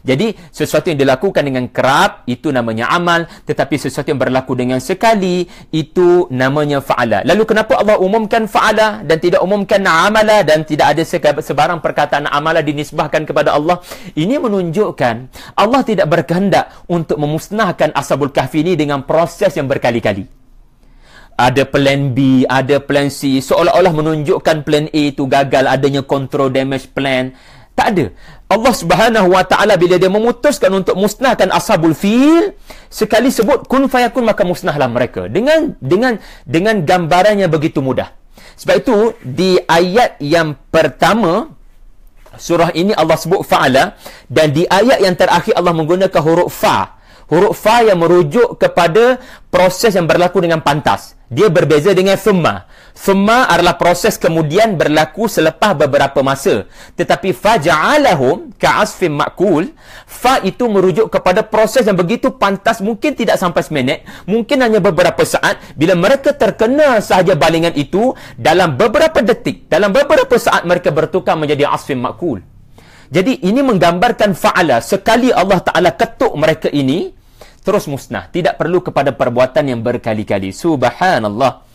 Speaker 1: Jadi sesuatu yang dilakukan dengan kerap, itu namanya amal. Tetapi sesuatu yang berlaku dengan sekali, itu namanya fa'ala. Lalu kenapa Allah umumkan fa'ala dan tidak umumkan amala, dan tidak ada sebarang perkataan amala dinisbahkan kepada Allah? Ini menunjukkan Allah tidak berkehendak untuk memusnahkan Ashabul Kahfi ini dengan proses yang berkali-kali. Ada plan B, ada plan C, seolah-olah menunjukkan plan A itu gagal, adanya control damage plan. Tak ada. Allah Subhanahu wa Ta'ala bila dia memutuskan untuk musnahkan Ashabul Fil, sekali sebut kun fayakun, maka musnahlah mereka dengan gambaran yang begitu mudah. Sebab itu di ayat yang pertama surah ini Allah sebut fa'ala, dan di ayat yang terakhir Allah menggunakan huruf fa. Huruf fa yang merujuk kepada proses yang berlaku dengan pantas. Dia berbeza dengan thumma. Thumma adalah proses kemudian berlaku selepas beberapa masa. Tetapi faja'alahum ka'asfin ma'kul, fa itu merujuk kepada proses yang begitu pantas, mungkin tidak sampai seminit, mungkin hanya beberapa saat. Bila mereka terkena sahaja balingan itu, dalam beberapa detik, dalam beberapa saat mereka bertukar menjadi asfin ma'kul. Jadi ini menggambarkan fa'ala. Sekali Allah Ta'ala ketuk mereka ini, terus musnah. Tidak perlu kepada perbuatan yang berkali-kali. Subhanallah.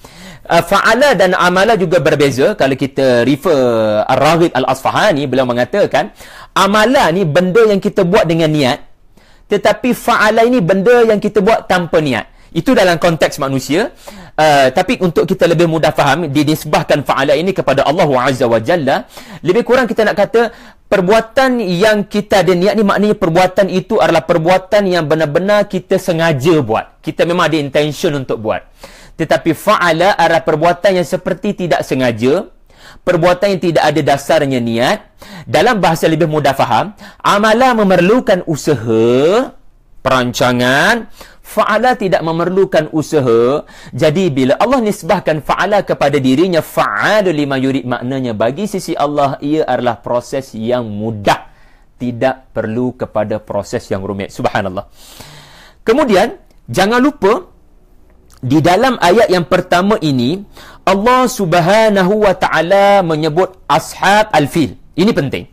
Speaker 1: Fa'ala dan amala juga berbeza. Kalau kita refer Ar-Raghib Al-Asfahani, beliau mengatakan amala ni benda yang kita buat dengan niat, tetapi fa'ala ini benda yang kita buat tanpa niat. Itu dalam konteks manusia. Tapi untuk kita lebih mudah faham, dinisbahkan fa'ala ini kepada Allah Azza wa Jalla. Lebih kurang kita nak kata perbuatan yang kita ada niat ni, maknanya perbuatan itu adalah perbuatan yang benar-benar kita sengaja buat. Kita memang ada intention untuk buat. Tetapi fa'ala adalah perbuatan yang seperti tidak sengaja, perbuatan yang tidak ada dasarnya niat. Dalam bahasa lebih mudah faham, amala memerlukan usaha, perancangan, fa'ala tidak memerlukan usaha. Jadi bila Allah nisbahkan fa'ala kepada dirinya, fa'alu lima yurid, maknanya bagi sisi Allah ia adalah proses yang mudah, tidak perlu kepada proses yang rumit. Subhanallah. Kemudian jangan lupa di dalam ayat yang pertama ini Allah Subhanahu wa taala menyebut ashab al-fil. Ini penting.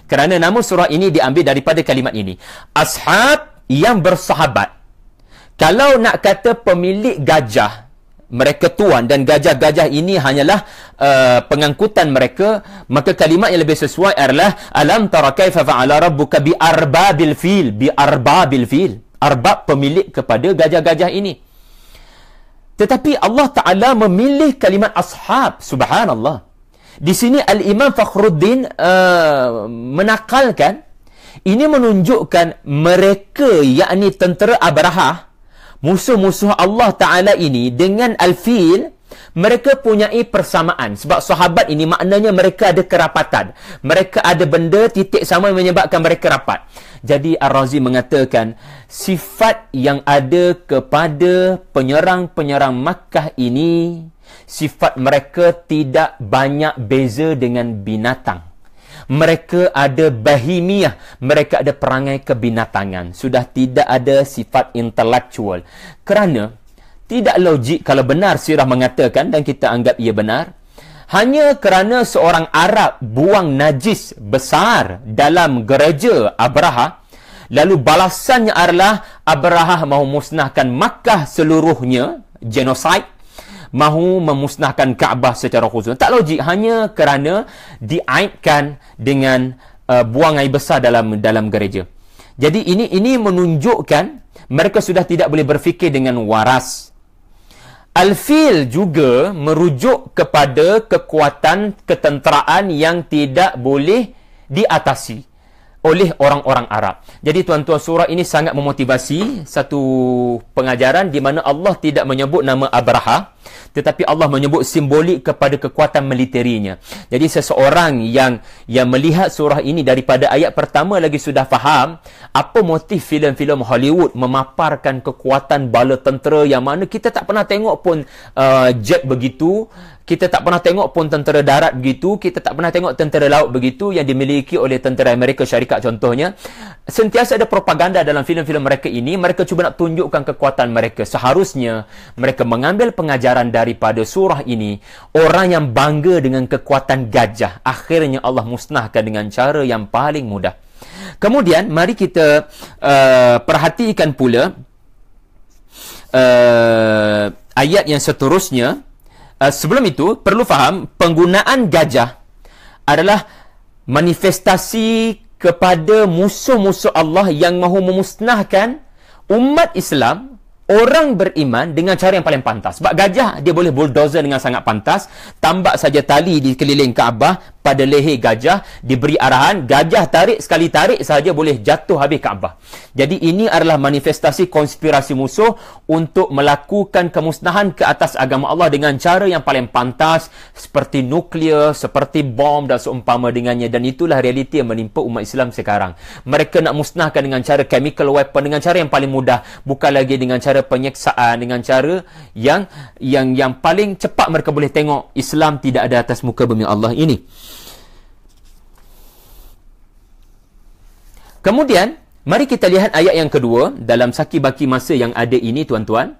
Speaker 1: Kerana nama surah ini diambil daripada kalimat ini. Ashab yang bersahabat. Kalau nak kata pemilik gajah, mereka tuan, dan gajah-gajah ini hanyalah pengangkutan mereka, maka kalimat yang lebih sesuai adalah alam tara kaifa fa'ala rabbuka bi arbabil fil, bi arbabil fil. Arbab pemilik kepada gajah-gajah ini. Tetapi Allah Ta'ala memilih kalimat ashab. Subhanallah. Di sini Al-Imam Fakhruddin menakalkan, ini menunjukkan mereka, yakni tentera Abrahah, musuh-musuh Allah Ta'ala ini, dengan Al-Fil, mereka punyai persamaan. Sebab sahabat ini maknanya mereka ada kerapatan. Mereka ada benda titik sama yang menyebabkan mereka rapat. Jadi Ar-Razi mengatakan sifat yang ada kepada penyerang-penyerang Makkah ini, sifat mereka tidak banyak beza dengan binatang. Mereka ada bahimiyah, mereka ada perangai kebinatangan. Sudah tidak ada sifat intelektual. Kerana tidak logik kalau benar sirah mengatakan, dan kita anggap ia benar, hanya kerana seorang Arab buang najis besar dalam gereja Abrahah, lalu balasannya adalah Abrahah mahu musnahkan Makkah seluruhnya, genosid, mahu memusnahkan Kaabah secara khusus. Tak logik, hanya kerana diaibkan dengan buang air besar dalam gereja. Jadi ini menunjukkan mereka sudah tidak boleh berfikir dengan waras. Al-Fil juga merujuk kepada kekuatan ketenteraan yang tidak boleh diatasi oleh orang-orang Arab. Jadi tuan-tuan, surah ini sangat memotivasi satu pengajaran di mana Allah tidak menyebut nama Abraha, tetapi Allah menyebut simbolik kepada kekuatan militerinya. Jadi seseorang yang melihat surah ini daripada ayat pertama lagi sudah faham apa motif filem-filem Hollywood memaparkan kekuatan bala tentera yang mana kita tak pernah tengok pun jet begitu, kita tak pernah tengok pun tentera darat begitu, kita tak pernah tengok tentera laut begitu yang dimiliki oleh tentera Amerika Syarikat contohnya. Sentiasa ada propaganda dalam filem-filem mereka ini. Mereka cuba nak tunjukkan kekuatan mereka. Seharusnya mereka mengambil pengajaran daripada surah ini. Orang yang bangga dengan kekuatan gajah, akhirnya Allah musnahkan dengan cara yang paling mudah. Kemudian mari kita perhatikan pula ayat yang seterusnya. Sebelum itu, perlu faham, penggunaan gajah adalah manifestasi kepada musuh-musuh Allah yang mahu memusnahkan umat Islam, orang beriman, dengan cara yang paling pantas. Sebab gajah, dia boleh bulldozer dengan sangat pantas. Tambak saja tali di keliling Kaabah, pada leher gajah, diberi arahan, gajah tarik, sekali tarik sahaja boleh jatuh habis Kaabah. Jadi ini adalah manifestasi konspirasi musuh untuk melakukan kemusnahan ke atas agama Allah dengan cara yang paling pantas, seperti nuklear, seperti bom dan seumpama dengannya. Dan itulah realiti yang menimpa umat Islam sekarang. Mereka nak musnahkan dengan cara chemical weapon, dengan cara yang paling mudah, bukan lagi dengan cara penyeksaan, dengan cara yang paling cepat mereka boleh tengok Islam tidak ada atas muka bumi Allah ini. Kemudian, mari kita lihat ayat yang kedua dalam saki-baki masa yang ada ini, tuan-tuan.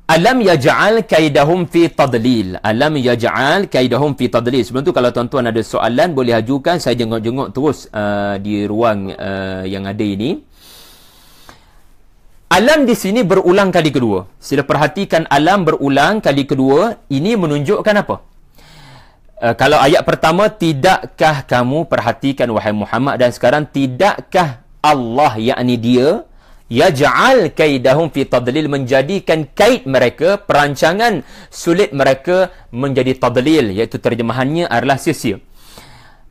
Speaker 1: Alam yaj'al kaidahum fi tadlil. Alam yaj'al kaidahum fi tadlil. Sebelum tu, kalau tuan-tuan ada soalan, boleh ajukan. Saya jenguk-jenguk terus di ruang yang ada ini. Alam di sini berulang kali kedua. Sila perhatikan alam berulang kali kedua. Ini menunjukkan apa? Kalau ayat pertama, tidakkah kamu perhatikan wahai Muhammad, dan sekarang tidakkah Allah, yakni dia, yaj'al kaidahum fi tadlil, menjadikan kaid mereka, perancangan sulit mereka menjadi tadlil, iaitu terjemahannya adalah sia-sia.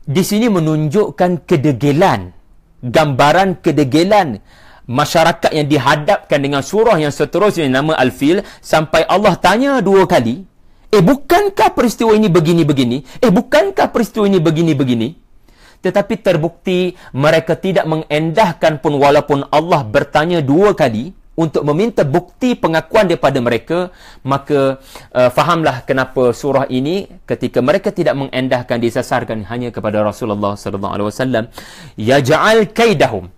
Speaker 1: Di sini menunjukkan kedegilan, gambaran kedegilan masyarakat yang dihadapkan dengan surah yang seterusnya nama Al-Fil, sampai Allah tanya dua kali, bukankah peristiwa ini begini-begini? Bukankah peristiwa ini begini-begini? Tetapi terbukti mereka tidak mengendahkan pun walaupun Allah bertanya 2 kali untuk meminta bukti pengakuan daripada mereka. Maka fahamlah kenapa surah ini ketika mereka tidak mengendahkan disasarkan hanya kepada Rasulullah sallallahu alaihi wasallam. Yaj'al kaidahum.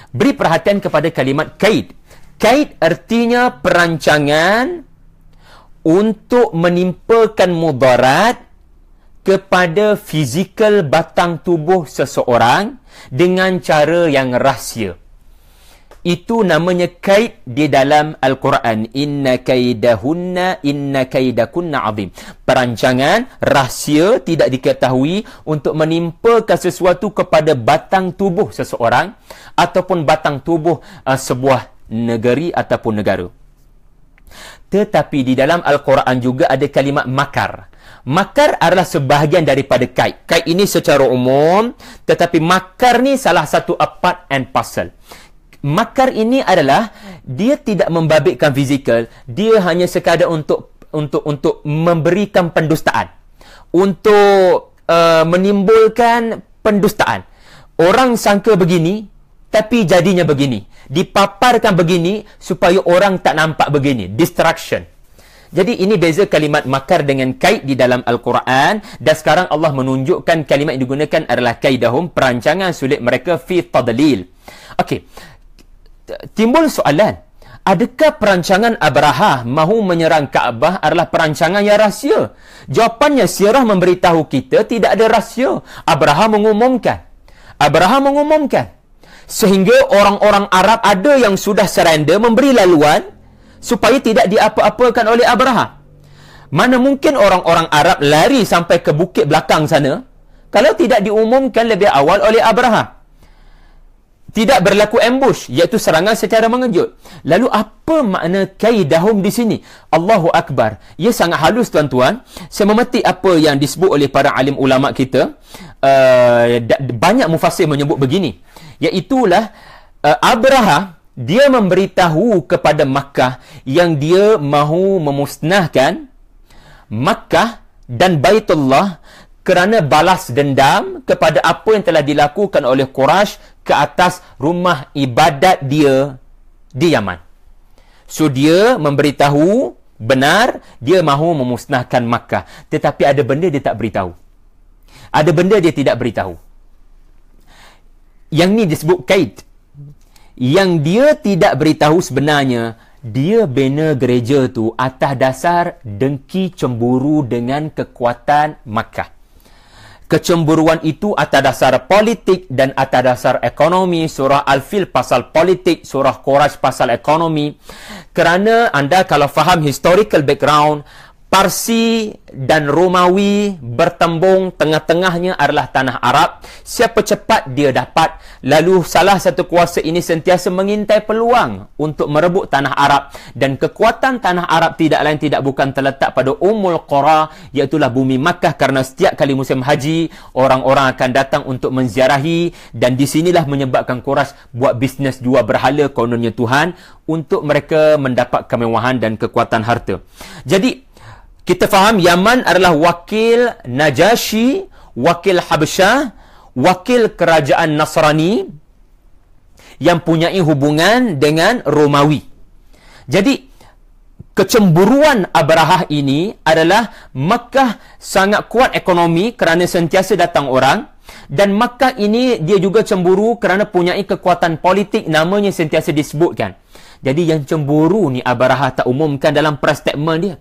Speaker 1: Beri perhatian kepada kalimat kaid. Kaid artinya perancangan untuk menimpakan mudarat kepada fizikal batang tubuh seseorang dengan cara yang rahsia. Itu namanya kaid di dalam Al-Quran. Inna kaidakunna azim. Perancangan rahsia tidak diketahui untuk menimpakan sesuatu kepada batang tubuh seseorang ataupun batang tubuh sebuah negeri ataupun negara. Tetapi di dalam Al-Quran juga ada kalimat makar. Makar adalah sebahagian daripada kaid. Kaid ini secara umum, tetapi makar ni salah satu part and parcel. Makar ini adalah dia tidak membabitkan fizikal, dia hanya sekadar untuk memberikan pendustaan, untuk menimbulkan pendustaan. Orang sangka begini tapi jadinya begini, dipaparkan begini supaya orang tak nampak begini, distraction. Jadi ini beza kalimat makar dengan kaid di dalam Al-Quran. Dan sekarang Allah menunjukkan kalimat yang digunakan adalah kaidahum, perancangan sulit mereka fi tadlil. Okey, timbul soalan, adakah perancangan Abrahah mahu menyerang Kaabah adalah perancangan yang rahsia? Jawapannya, sirah memberitahu kita tidak ada rahsia. Abrahah mengumumkan. Sehingga orang-orang Arab ada yang sudah surrender, memberi laluan supaya tidak diapa-apakan oleh Abrahah. Mana mungkin orang-orang Arab lari sampai ke bukit belakang sana kalau tidak diumumkan lebih awal oleh Abrahah. Tidak berlaku ambush, iaitu serangan secara mengejut. Lalu apa makna kaidahum di sini? Allahu Akbar. Ia sangat halus, tuan-tuan. Saya memetik apa yang disebut oleh para alim ulama kita. Banyak mufassir menyebut begini. Iaitulah Abraha, dia memberitahu kepada Makkah yang dia mahu memusnahkan Makkah dan Baitullah kerana balas dendam kepada apa yang telah dilakukan oleh Quraisy ke atas rumah ibadat dia di Yaman. So dia memberitahu benar dia mahu memusnahkan Makkah, tetapi ada benda dia tak beritahu. Ada benda dia tidak beritahu. Yang ni disebut kaid. Yang dia tidak beritahu sebenarnya, dia bina gereja tu atas dasar dengki cemburu dengan kekuatan Makkah. Kecemburuan itu atas dasar politik dan atas dasar ekonomi. Surah Al-Fil pasal politik, surah Quraisy pasal ekonomi. Kerana anda kalau faham historical background, Parsi dan Romawi bertembung, tengah-tengahnya adalah tanah Arab. Siapa cepat dia dapat. Lalu salah satu kuasa ini sentiasa mengintai peluang untuk merebut tanah Arab. Dan kekuatan tanah Arab tidak lain tidak bukan terletak pada Ummul Qura, iaitulah bumi Makkah. Kerana setiap kali musim haji, orang-orang akan datang untuk menziarahi. Dan di sinilah menyebabkan Quraisy buat bisnes jual berhala kononnya Tuhan untuk mereka mendapat kemewahan dan kekuatan harta. Jadi kita faham Yaman adalah wakil Najasyi, wakil Habsyah, wakil kerajaan Nasrani yang punya hubungan dengan Romawi. Jadi kecemburuan Abrahah ini adalah Makkah sangat kuat ekonomi kerana sentiasa datang orang, dan Makkah ini dia juga cemburu kerana punya kekuatan politik namanya sentiasa disebutkan. Jadi yang cemburu ni Abrahah tak umumkan dalam press statement dia.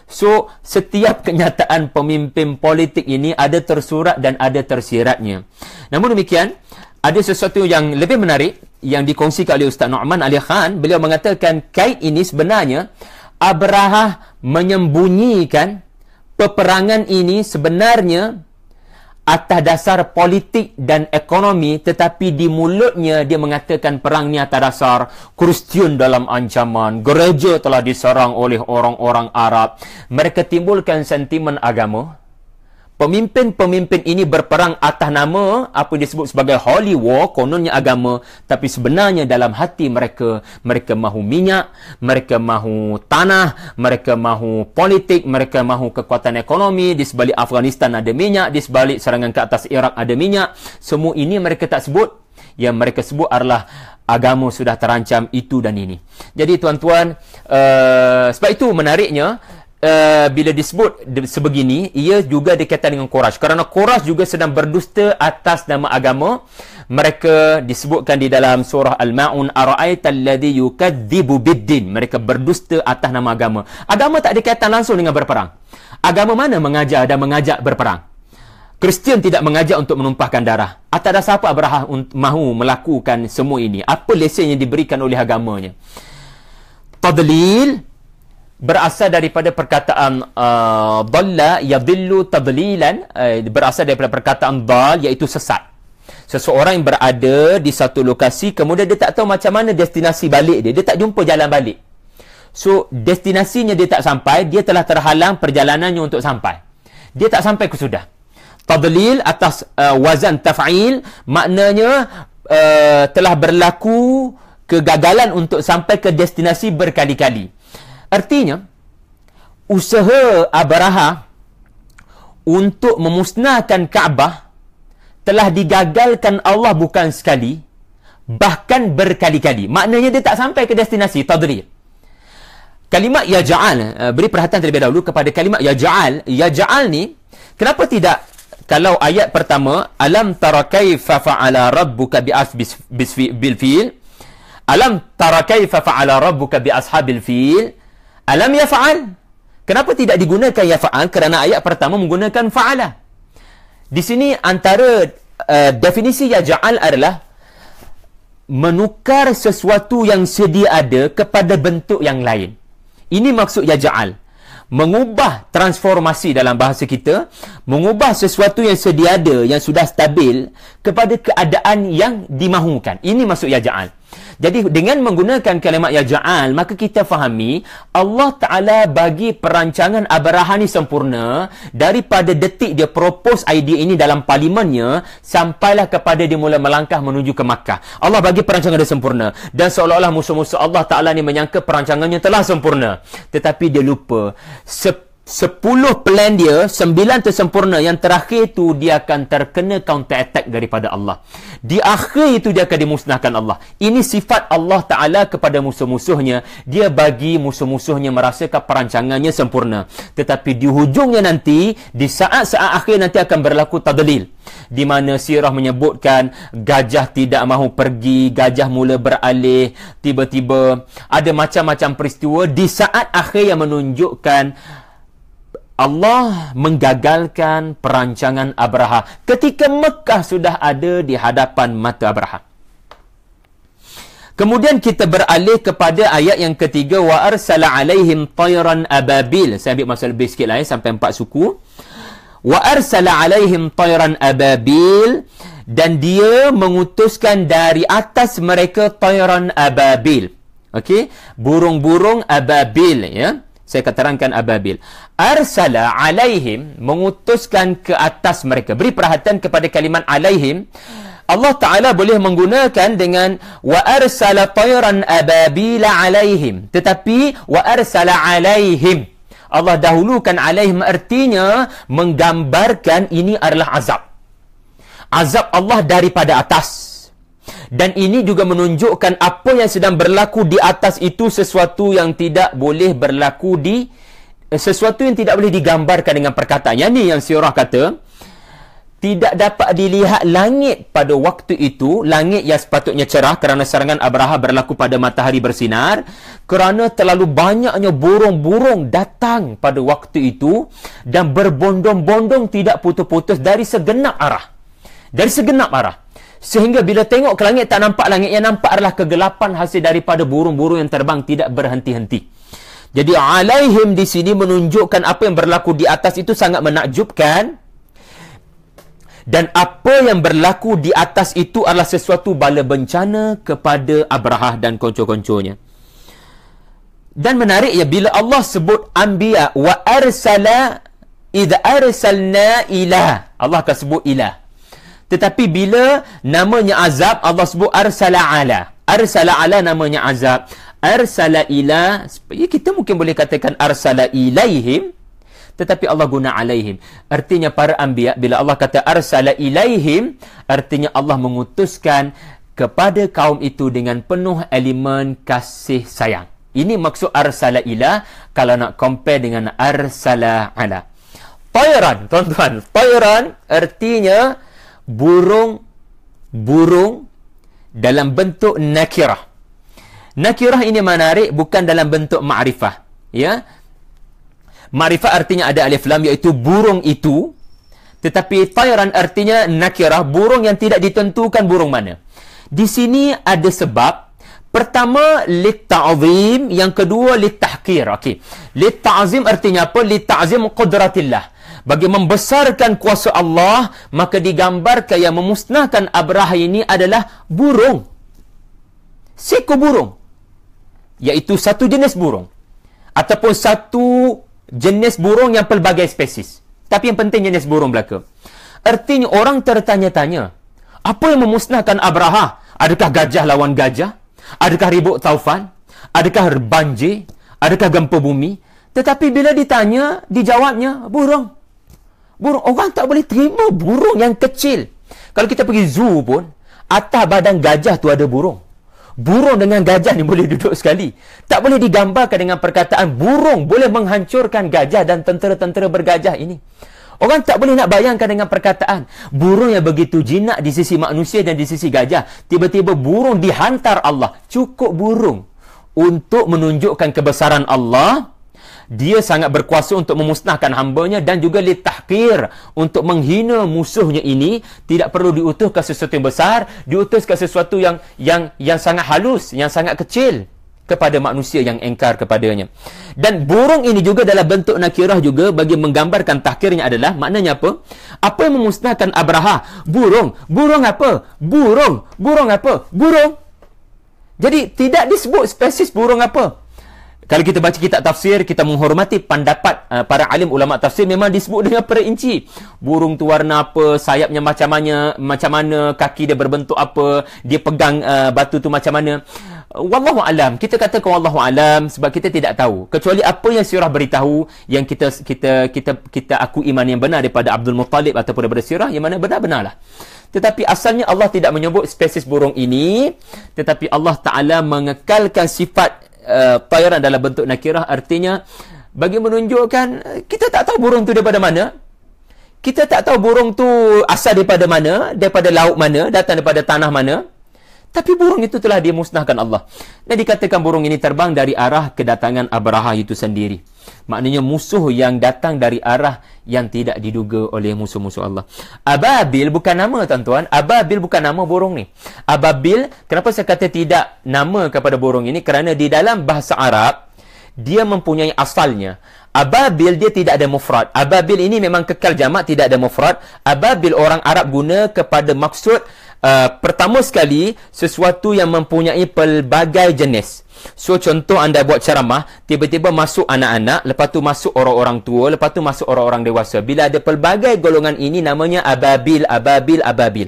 Speaker 1: So, setiap kenyataan pemimpin politik ini ada tersurat dan ada tersiratnya. Namun demikian, ada sesuatu yang lebih menarik yang dikongsikan oleh Ustaz Nu'man Ali Khan. Beliau mengatakan kaid ini sebenarnya Abrahah menyembunyikan peperangan ini sebenarnya atas dasar politik dan ekonomi, tetapi di mulutnya dia mengatakan perang ni atas dasar Kristian dalam ancaman, gereja telah diserang oleh orang-orang Arab. Mereka timbulkan sentimen agama, Pemimpin-pemimpin ini berperang atas nama apa yang disebut sebagai holy war, kononnya agama, tapi sebenarnya dalam hati mereka, mereka mahu minyak, mereka mahu tanah, mereka mahu politik, mereka mahu kekuatan ekonomi. Di sebalik Afghanistan ada minyak, di sebalik serangan ke atas Iraq ada minyak. Semua ini mereka tak sebut. Yang mereka sebut adalah agama sudah terancam itu dan ini. Jadi tuan-tuan, sebab itu menariknya, bila disebut sebegini, ia juga dikaitan dengan Quraisy. Kerana Quraisy juga sedang berdusta atas nama agama. Mereka disebutkan di dalam surah Al-Ma'un, ara'aital ladzi yukadzibu biddin. Mereka berdusta atas nama agama. Agama tak dikaitan langsung dengan berperang. Agama mana mengajar dan mengajak berperang? Kristian tidak mengajak untuk menumpahkan darah. Atas dasar apa Abraha mahu melakukan semua ini? Apa lesen yang diberikan oleh agamanya? Tadlil berasal daripada perkataan dalla yadillu tadlilan, berasal daripada perkataan dal, iaitu sesat. Seseorang yang berada di satu lokasi, kemudian dia tak tahu macam mana destinasi balik dia tak jumpa jalan balik. So destinasinya dia tak sampai, dia telah terhalang perjalanannya untuk sampai, dia tak sampai ke sudah. Tadlil atas wazan taf'il, maknanya telah berlaku kegagalan untuk sampai ke destinasi berkali-kali. Artinya, usaha Abraha untuk memusnahkan Kaabah telah digagalkan Allah bukan sekali, bahkan berkali-kali. Maknanya dia tak sampai ke destinasi. Tadlil. Kalimat yaj'al, beri perhatian terlebih dahulu kepada kalimat yaj'al. Yaj'al ni, kenapa tidak, kalau ayat pertama, alam tara kaifa fa'ala rabbuka bil fil, alam tara kaifa fa'ala rabbuka bi ashabil fil, alam yaf'al. Kenapa tidak digunakan yaf'al? Kerana ayat pertama menggunakan fa'ala. Di sini antara definisi yaj'al adalah menukar sesuatu yang sedia ada kepada bentuk yang lain. Ini maksud yaj'al. Mengubah, transformasi dalam bahasa kita, mengubah sesuatu yang sedia ada, yang sudah stabil, kepada keadaan yang dimahukan. Ini maksud yaj'al. Jadi dengan menggunakan kalimat yaj'al, maka kita fahami Allah Ta'ala bagi perancangan Abraha ni sempurna. Daripada detik dia propose idea ini dalam parlimennya, sampailah kepada dia mula melangkah menuju ke Makkah. Allah bagi perancangan dia sempurna. Dan seolah-olah musuh-musuh Allah Ta'ala ni menyangka perancangannya telah sempurna. Tetapi dia lupa, 10 plan dia, 9 tersempurna. Yang terakhir tu dia akan terkena counter attack daripada Allah. Di akhir itu dia akan dimusnahkan Allah. Ini sifat Allah Ta'ala kepada musuh-musuhnya. Dia bagi musuh-musuhnya merasakan perancangannya sempurna. Tetapi di hujungnya nanti, di saat-saat akhir nanti akan berlaku tadlil. Di mana sirah menyebutkan gajah tidak mahu pergi, gajah mula beralih, tiba-tiba ada macam-macam peristiwa di saat akhir yang menunjukkan Allah menggagalkan perancangan Abraha ketika Mekah sudah ada di hadapan mata Abraha. Kemudian kita beralih kepada ayat yang ketiga, wa arsala alaihim tayran ababil. Saya ambil masa lebih sikit lah sampai 4 suku. Wa arsala alaihim tayran ababil, dan dia mengutuskan dari atas mereka tayran ababil. Okey, burung-burung ababil, ya. Saya akan terangkan ababil. Arsala alaihim, mengutuskan ke atas mereka. Beri perhatian kepada kalimat alaihim. Allah Ta'ala boleh menggunakan dengan wa arsala tayran ababila alaihim. Tetapi wa arsala alaihim, Allah dahulukan alaihim, artinya menggambarkan ini adalah azab. Azab Allah daripada atas. Dan ini juga menunjukkan apa yang sedang berlaku di atas itu sesuatu yang tidak boleh berlaku sesuatu yang tidak boleh digambarkan dengan perkataan. Yang ni yang sirah kata, tidak dapat dilihat langit pada waktu itu, langit yang sepatutnya cerah kerana serangan Abraha berlaku pada matahari bersinar, kerana terlalu banyaknya burung-burung datang pada waktu itu dan berbondong-bondong tidak putus-putus dari segenap arah. Dari segenap arah. Sehingga bila tengok ke langit, tak nampak langit. Yang nampak adalah kegelapan hasil daripada burung-burung yang terbang tidak berhenti-henti. Jadi alaihim di sini menunjukkan apa yang berlaku di atas itu sangat menakjubkan. Dan apa yang berlaku di atas itu adalah sesuatu bala bencana kepada Abraha dan konco-konconya. Dan menarik ya, bila Allah sebut anbiya wa arsala idza arsalna ila. Allah akan sebut ila. Tetapi bila namanya azab, Allah sebut arsala ala. Arsala ala namanya azab. Arsala ila, kita mungkin boleh katakan arsala ilaihim, tetapi Allah guna alaihim. Artinya para anbiya, bila Allah kata arsala ilaihim, artinya Allah mengutuskan kepada kaum itu dengan penuh elemen kasih sayang. Ini maksud arsala ila kalau nak compare dengan arsala ala. Tayran, tuan-tuan. Tayran artinya burung dalam bentuk nakirah. Nakirah ini menarik, bukan dalam bentuk ma'rifah. Ya. Ma'rifah artinya ada alif lam, iaitu burung itu. Tetapi tayran artinya nakirah, burung yang tidak ditentukan burung mana. Di sini ada sebab. Pertama, litta'zim. Yang kedua, littahkir. Okey. Litta'zim artinya apa? Litta'zim qudratillah. Bagi membesarkan kuasa Allah, maka digambarkan yang memusnahkan Abraha ini adalah burung. Seekor burung. Iaitu satu jenis burung. Ataupun satu jenis burung yang pelbagai spesies. Tapi yang penting jenis burung belaka. Artinya orang tertanya-tanya, apa yang memusnahkan Abraha? Adakah gajah lawan gajah? Adakah ribut taufan? Adakah banjir? Adakah gempa bumi? Tetapi bila ditanya, dijawabnya burung. Burung. Orang tak boleh terima burung yang kecil. Kalau kita pergi zoo pun, atas badan gajah tu ada burung. Burung dengan gajah ni boleh duduk sekali. Tak boleh digambarkan dengan perkataan burung boleh menghancurkan gajah dan tentera-tentera bergajah ini. Orang tak boleh nak bayangkan dengan perkataan burung yang begitu jinak di sisi manusia dan di sisi gajah. Tiba-tiba burung dihantar Allah. Cukup burung untuk menunjukkan kebesaran Allah. Dia sangat berkuasa untuk memusnahkan hambanya, dan juga litahkir, untuk menghina musuhnya ini. Tidak perlu diutuskan sesuatu yang besar, diutuskan sesuatu yang sangat halus, yang sangat kecil kepada manusia yang engkar kepadanya. Dan burung ini juga dalam bentuk nakirah juga, bagi menggambarkan tahkirnya adalah, maknanya apa? Apa yang memusnahkan Abraha? Burung. Burung apa? Burung. Burung apa? Burung. Jadi tidak disebut spesies burung apa. Kalau kita baca kitab tafsir, kita menghormati pendapat para alim ulama tafsir, memang disebut dengan perinci. Burung tu warna apa, sayapnya macam mana, kaki dia berbentuk apa, dia pegang batu tu macam mana. Wallahu alam. Kita katakan wallahu alam sebab kita tidak tahu, kecuali apa yang sirah beritahu, yang kita akui iman yang benar daripada Abdul Muttalib ataupun daripada sirah yang mana benar-benarlah. Tetapi asalnya Allah tidak menyebut spesies burung ini, tetapi Allah Ta'ala mengekalkan sifat tayran dalam bentuk nakirah, artinya bagi menunjukkan kita tak tahu burung tu daripada mana. Kita tak tahu burung tu asal daripada mana, daripada laut mana, datang daripada tanah mana. Tapi burung itu telah dimusnahkan Allah. Dan dikatakan burung ini terbang dari arah kedatangan Abraha itu sendiri. Maknanya musuh yang datang dari arah yang tidak diduga oleh musuh-musuh Allah. Ababil bukan nama, tuan-tuan. Ababil bukan nama burung ni. Ababil, kenapa saya kata tidak nama kepada burung ini? Kerana di dalam bahasa Arab, dia mempunyai asalnya. Ababil dia tidak ada mufrad. Ababil ini memang kekal jamak, tidak ada mufrad. Ababil orang Arab guna kepada maksud pertama sekali sesuatu yang mempunyai pelbagai jenis. So contoh, anda buat ceramah, tiba-tiba masuk anak-anak, lepas tu masuk orang-orang tua, lepas tu masuk orang-orang dewasa. Bila ada pelbagai golongan ini, namanya ababil, ababil, ababil.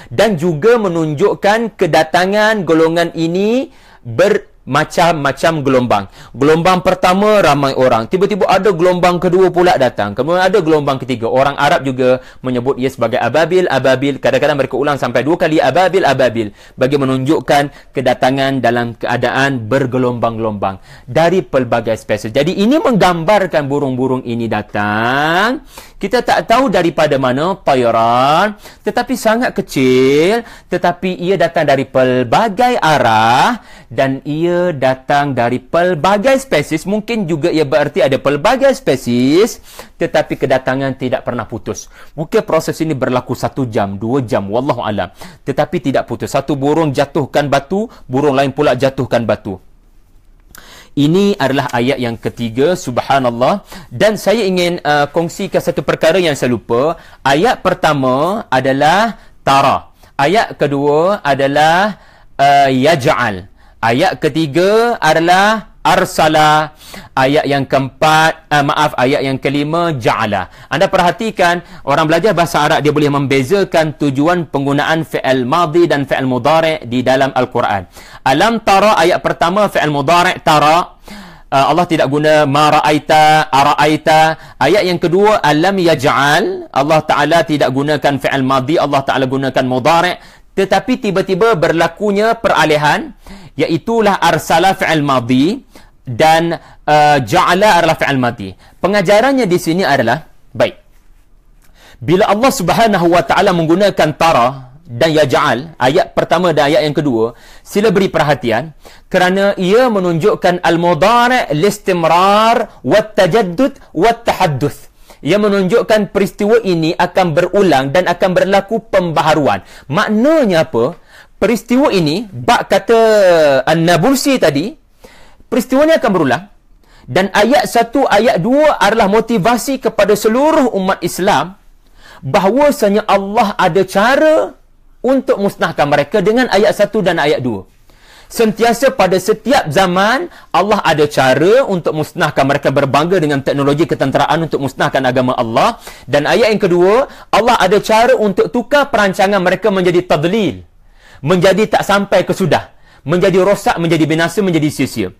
Speaker 1: Dan juga menunjukkan kedatangan golongan ini bermacam-macam gelombang. Gelombang pertama ramai orang, tiba-tiba ada gelombang kedua pula datang, kemudian ada gelombang ketiga. Orang Arab juga menyebut ia sebagai ababil, ababil. Kadang-kadang mereka ulang sampai 2 kali ababil, ababil, bagi menunjukkan kedatangan dalam keadaan bergelombang-gelombang dari pelbagai spesies. Jadi ini menggambarkan burung-burung ini datang, kita tak tahu daripada mana, tayran, tetapi sangat kecil, tetapi ia datang dari pelbagai arah, dan ia datang dari pelbagai spesies. Mungkin juga ia berarti ada pelbagai spesies, tetapi kedatangan tidak pernah putus. Mungkin proses ini berlaku 1 jam, 2 jam, wallahu alam, tetapi tidak putus. Satu burung jatuhkan batu, burung lain pula jatuhkan batu. Ini adalah ayat yang ketiga, subhanallah. Dan saya ingin kongsikan satu perkara yang saya lupa. Ayat pertama adalah tara. Ayat kedua adalah yaj'al. Ayat ketiga adalah arsala. Ayat yang keempat, ayat yang kelima, ja'ala. Anda perhatikan, orang belajar bahasa Arab dia boleh membezakan tujuan penggunaan fi'il madhi dan fi'il mudhari' di dalam Al-Quran. Alam tara, ayat pertama fi'il mudhari' tara. Allah tidak guna ma ra'aita, ara'aita. Ayat yang kedua, alam yaj'al. Allah Ta'ala tidak gunakan fi'il madhi, Allah Ta'ala gunakan mudhari'. Tetapi tiba-tiba berlakunya peralihan, iaitulah arsala fi'il madhi dan ja'ala adalah fi'il madhi. Pengajarannya di sini adalah, baik, bila Allah Subhanahu wa Ta'ala menggunakan tara dan yaj'al, ayat pertama dan ayat yang kedua, sila beri perhatian kerana ia menunjukkan al-mudhari' listimrar wat-tajaddud wat-tahadduth. Ia menunjukkan peristiwa ini akan berulang dan akan berlaku pembaharuan. Maknanya apa? Peristiwa ini, bab kata An-Nabulsi tadi, peristiwa ini akan berulang. Dan ayat 1, ayat 2 adalah motivasi kepada seluruh umat Islam bahawasanya Allah ada cara untuk musnahkan mereka dengan ayat 1 dan ayat 2. Sentiasa pada setiap zaman Allah ada cara untuk musnahkan mereka, berbangga dengan teknologi ketenteraan untuk musnahkan agama Allah. Dan ayat yang kedua, Allah ada cara untuk tukar perancangan mereka menjadi tadlil, menjadi tak sampai ke sudah, menjadi rosak, menjadi binasa, menjadi sia-sia.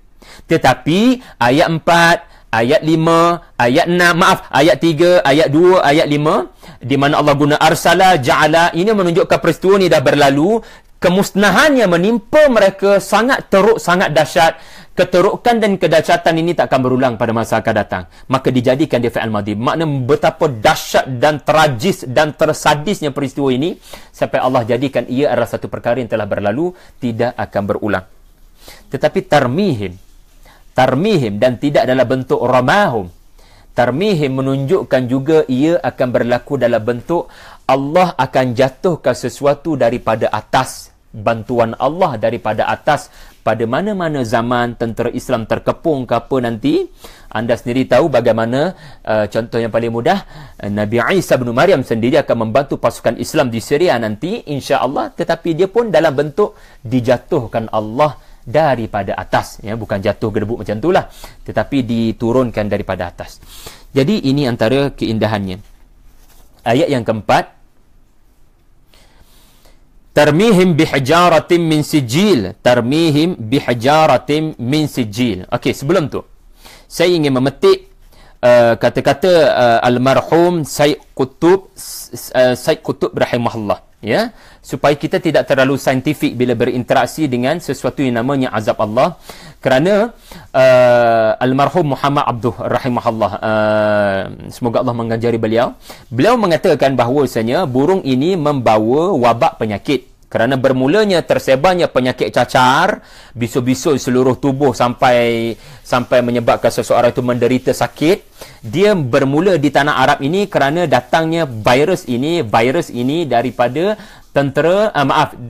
Speaker 1: Tetapi ayat 4, ayat 5, ayat 6, ayat 3, ayat 2, ayat 5, di mana Allah guna arsala, ja'ala, ini menunjukkan peristiwa ini dah berlalu. Kemusnahan yang menimpa mereka sangat teruk, sangat dahsyat. Keterukan dan kedahsyatan ini tak akan berulang pada masa akan datang. Maka dijadikan dia fi'il madhi. Makna betapa dahsyat dan tragis dan tersadisnya peristiwa ini sampai Allah jadikan ia adalah satu perkara yang telah berlalu, tidak akan berulang. Tetapi tarmihim dan tidak dalam bentuk ramahum. Tarmihim menunjukkan juga ia akan berlaku dalam bentuk Allah akan jatuhkan sesuatu daripada atas, bantuan Allah daripada atas. Pada mana-mana zaman tentera Islam terkepung ke apa nanti, anda sendiri tahu bagaimana, contoh yang paling mudah, Nabi Isa bin Maryam sendiri akan membantu pasukan Islam di Syria nanti, insya-Allah. Tetapi dia pun dalam bentuk dijatuhkan Allah daripada atas, ya, bukan jatuh gedebuk macam itulah, tetapi diturunkan daripada atas. Jadi ini antara keindahannya. Ayat yang keempat, tarmihim bihijaratin min sijil, tarmihim bihijaratin min sijil. Okey, sebelum tu saya ingin memetik kata-kata almarhum Said Qutb rahimahullah, ya, supaya kita tidak terlalu saintifik bila berinteraksi dengan sesuatu yang namanya azab Allah. Kerana almarhum Muhammad Abduh rahimahullah, semoga Allah mengajari beliau mengatakan bahawasanya burung ini membawa wabak penyakit. Kerana bermulanya tersebarnya penyakit cacar, bisul-bisul seluruh tubuh sampai menyebabkan seseorang itu menderita sakit. Dia bermula di tanah Arab ini kerana datangnya virus ini daripada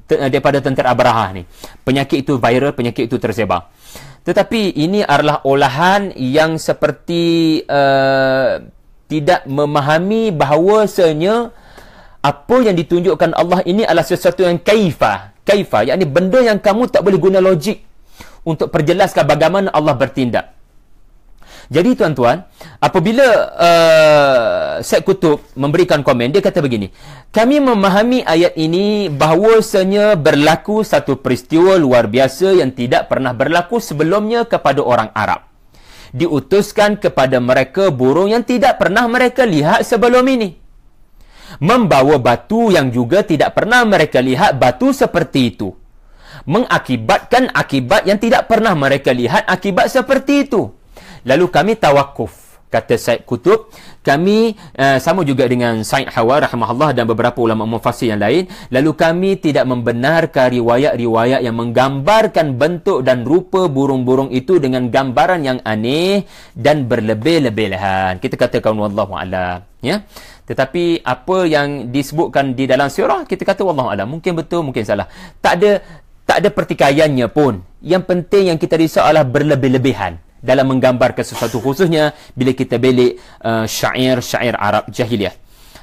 Speaker 1: daripada tentera Abraha ni. Penyakit itu viral, penyakit itu tersebar. Tetapi ini adalah olahan yang seperti tidak memahami bahawasanya apa yang ditunjukkan Allah ini adalah sesuatu yang kaifa, yakni benda yang kamu tak boleh guna logik untuk perjelaskan bagaimana Allah bertindak. Jadi tuan-tuan, apabila Said Qutb memberikan komen, dia kata begini, kami memahami ayat ini bahawasanya berlaku satu peristiwa luar biasa yang tidak pernah berlaku sebelumnya kepada orang Arab. Diutuskan kepada mereka burung yang tidak pernah mereka lihat sebelum ini, membawa batu yang juga tidak pernah mereka lihat batu seperti itu, mengakibatkan akibat yang tidak pernah mereka lihat akibat seperti itu. Lalu kami tawakuf, kata Said Qutb, kami sama juga dengan Said Hawa rahimahullah dan beberapa ulama mufassir yang lain, lalu kami tidak membenarkan riwayat-riwayat yang menggambarkan bentuk dan rupa burung-burung itu dengan gambaran yang aneh dan berlebih-lebihan. Kita katakan wallahu a'lam, ya. Tetapi apa yang disebutkan di dalam surah, kita kata wallahu a'lam, mungkin betul, mungkin salah. Tak ada pertikaiannya pun. Yang penting yang kita risau adalah berlebih-lebihan dalam menggambarkan sesuatu, khususnya bila kita belik syair Arab jahiliyah.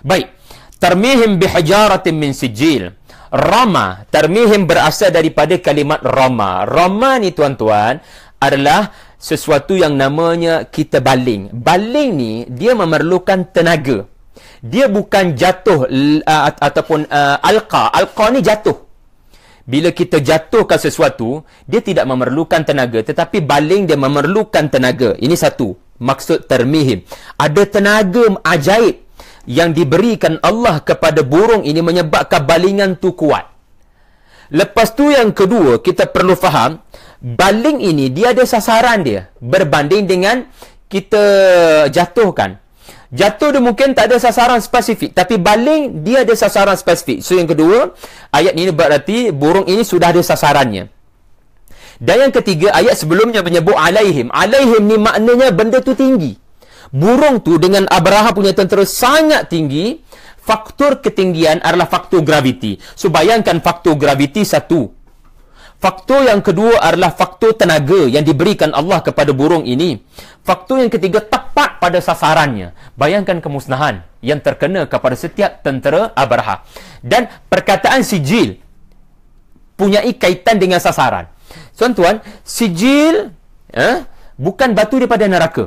Speaker 1: Baik, tarmihim bihijaratin min sijil. Rama, tarmihim berasal daripada kalimat rama. Rama ni tuan-tuan adalah sesuatu yang namanya kita baling. Baling ni dia memerlukan tenaga. Dia bukan jatuh ataupun alqa. Alqa ni jatuh. Bila kita jatuhkan sesuatu, dia tidak memerlukan tenaga, tetapi baling dia memerlukan tenaga. Ini satu maksud termihim. Ada tenaga ajaib yang diberikan Allah kepada burung ini menyebabkan balingan tu kuat. Lepas tu yang kedua, kita perlu faham, baling ini dia ada sasaran dia berbanding dengan kita jatuhkan. Jatuh dia mungkin tak ada sasaran spesifik, tapi baling dia ada sasaran spesifik. So yang kedua, ayat ini berarti burung ini sudah ada sasarannya. Dan yang ketiga, ayat sebelumnya menyebut alaihim. Alaihim ni maknanya benda tu tinggi. Burung tu dengan Abraha punya tentera sangat tinggi. Faktor ketinggian adalah faktor graviti. So bayangkan faktor graviti satu. Faktor yang kedua adalah faktor tenaga yang diberikan Allah kepada burung ini. Faktor yang ketiga tepat pada sasarannya. Bayangkan kemusnahan yang terkena kepada setiap tentera Abraha. Dan perkataan sijil punyai kaitan dengan sasaran. Tuan-tuan, sijil bukan batu daripada neraka.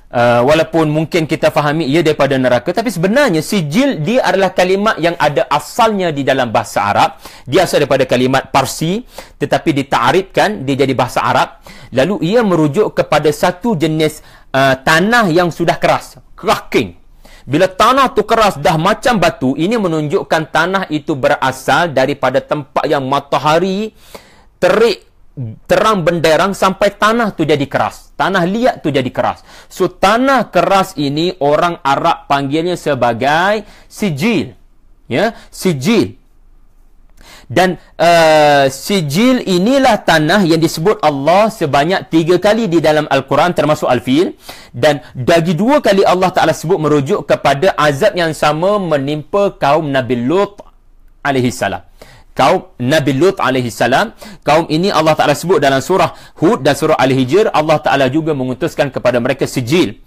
Speaker 1: Walaupun mungkin kita fahami ia daripada neraka, tapi sebenarnya sijil dia adalah kalimat yang ada asalnya di dalam bahasa Arab. Dia asal daripada kalimat Parsi, tetapi dita'arifkan dia jadi bahasa Arab. Lalu ia merujuk kepada satu jenis tanah yang sudah keras, cracking. Bila tanah tu keras dah macam batu, ini menunjukkan tanah itu berasal daripada tempat yang matahari terik terang benderang sampai tanah tu jadi keras. Tanah liat tu jadi keras. So tanah keras ini orang Arab panggilnya sebagai sijil. Ya, sijil. Dan sijil inilah tanah yang disebut Allah sebanyak 3 kali di dalam Al-Quran termasuk Al-Fil. Dan bagi 2 kali Allah Ta'ala sebut merujuk kepada azab yang sama menimpa kaum Nabi Lut alaihi salam. Kaum Nabi Lut alaihi salam. Kaum ini Allah Ta'ala sebut dalam surah Hud dan surah Al-Hijr. Allah Ta'ala juga mengutuskan kepada mereka sijil.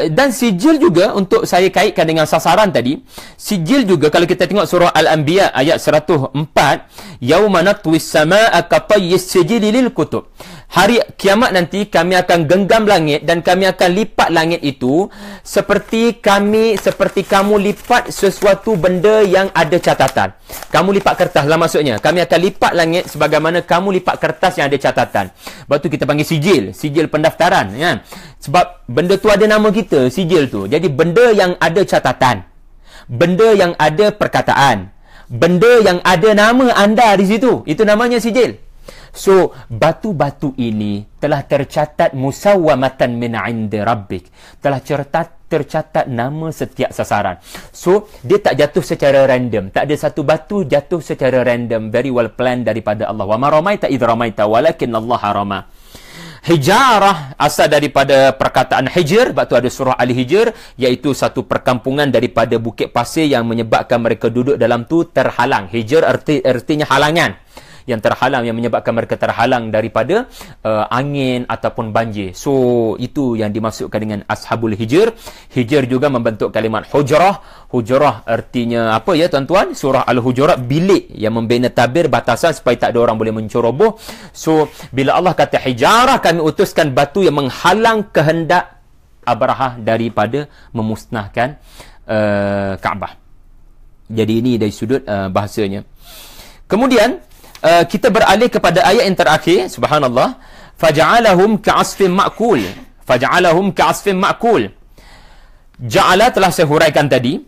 Speaker 1: Dan sijil juga, untuk saya kaitkan dengan sasaran tadi, sijil juga kalau kita tengok surah Al-Anbiya ayat 104, yauma natwis samaa katayyis sijili lil kutub. Hari kiamat nanti kami akan genggam langit dan kami akan lipat langit itu seperti kamu lipat sesuatu benda yang ada catatan. Kamu lipat kertas lah maksudnya. Kami akan lipat langit sebagaimana kamu lipat kertas yang ada catatan. Sebab tu kita panggil sijil pendaftaran, kan? Sebab benda tu ada nama kita, sijil tu. Jadi benda yang ada catatan, benda yang ada perkataan, benda yang ada nama anda di situ, itu namanya sijil. So, batu-batu ini telah tercatat musawwamatan min 'indi rabbik. Telah tercatat nama setiap sasaran. So, dia tak jatuh secara random. Tak ada satu batu jatuh secara random. Very well planned daripada Allah. Wa ma ramaita idh ramaita walakin Allah rama. Hijarah asal daripada perkataan hijr, sebab tu ada surah Al-Hijr, iaitu satu perkampungan daripada bukit pasir yang menyebabkan mereka duduk dalam tu terhalang. Hijr artinya halangan. Yang terhalang, yang menyebabkan mereka terhalang daripada angin ataupun banjir. So, itu yang dimaksudkan dengan Ashabul Hijr. Hijr juga membentuk kalimat hujrah. Hujrah artinya apa ya tuan-tuan? Surah Al-Hujurat, bilik yang membina tabir, batasan supaya tak ada orang boleh menceroboh. So, bila Allah kata hijarah, kami utuskan batu yang menghalang kehendak Abraha daripada memusnahkan Kaabah. Jadi ini dari sudut bahasanya. Kemudian kita beralih kepada ayat yang terakhir, subhanallah, faja'alahum ka'asfin ma'kul. Faja'alahum ka'asfin ma'kul. Ja'ala telah saya huraikan tadi.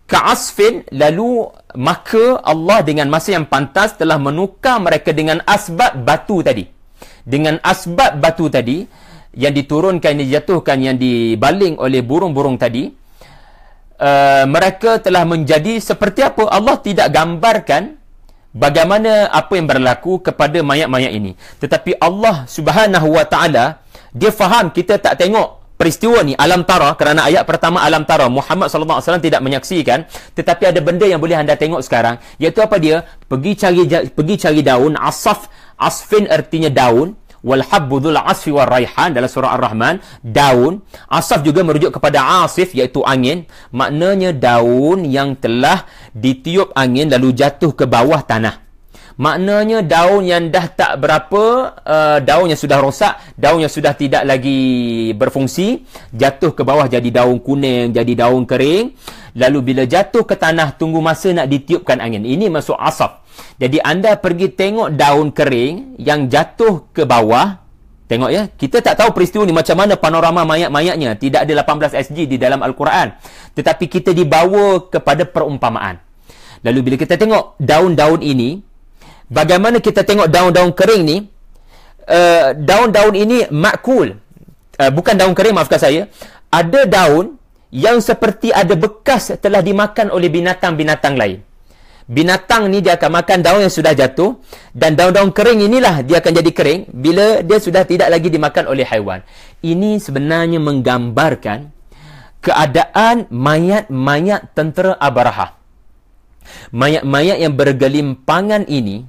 Speaker 1: Ka'asfin, lalu maka Allah dengan masa yang pantas telah menukar mereka dengan asbab batu tadi. Dengan asbab batu tadi yang diturunkan, yang dijatuhkan, yang dibaling oleh burung-burung tadi, mereka telah menjadi seperti apa? Allah tidak gambarkan bagaimana apa yang berlaku kepada mayat-mayat ini. Tetapi Allah Subhanahu wa taala, dia faham kita tak tengok peristiwa ni alam tara, kerana ayat pertama alam tara, Muhammad sallallahu alaihi wasallam tidak menyaksikan, tetapi ada benda yang boleh anda tengok sekarang, iaitu apa dia? Pergi cari daun, asfin artinya daun, wal habbu dzul asfi war raihan dalam surah Ar-Rahman, daun. Asaf juga merujuk kepada asif, iaitu angin, maknanya daun yang telah ditiup angin lalu jatuh ke bawah tanah. Maknanya daun yang dah tak berapa, daun yang sudah rosak, daun yang sudah tidak lagi berfungsi, jatuh ke bawah jadi daun kuning, jadi daun kering. Lalu bila jatuh ke tanah, tunggu masa nak ditiupkan angin. Ini masuk asap. Jadi anda pergi tengok daun kering yang jatuh ke bawah. Tengok ya, kita tak tahu peristiwa ni macam mana panorama mayat-mayatnya. Tidak ada 18 SG di dalam Al-Quran. Tetapi kita dibawa kepada perumpamaan. Lalu bila kita tengok daun-daun ini, bagaimana kita tengok daun-daun kering ni, daun-daun ini makul. Bukan daun kering, maafkan saya. Ada daun yang seperti ada bekas telah dimakan oleh binatang-binatang lain. Binatang ni dia akan makan daun yang sudah jatuh, dan daun-daun kering inilah dia akan jadi kering bila dia sudah tidak lagi dimakan oleh haiwan. Ini sebenarnya menggambarkan keadaan mayat-mayat tentera Abraha. Mayat-mayat yang bergelimpangan ini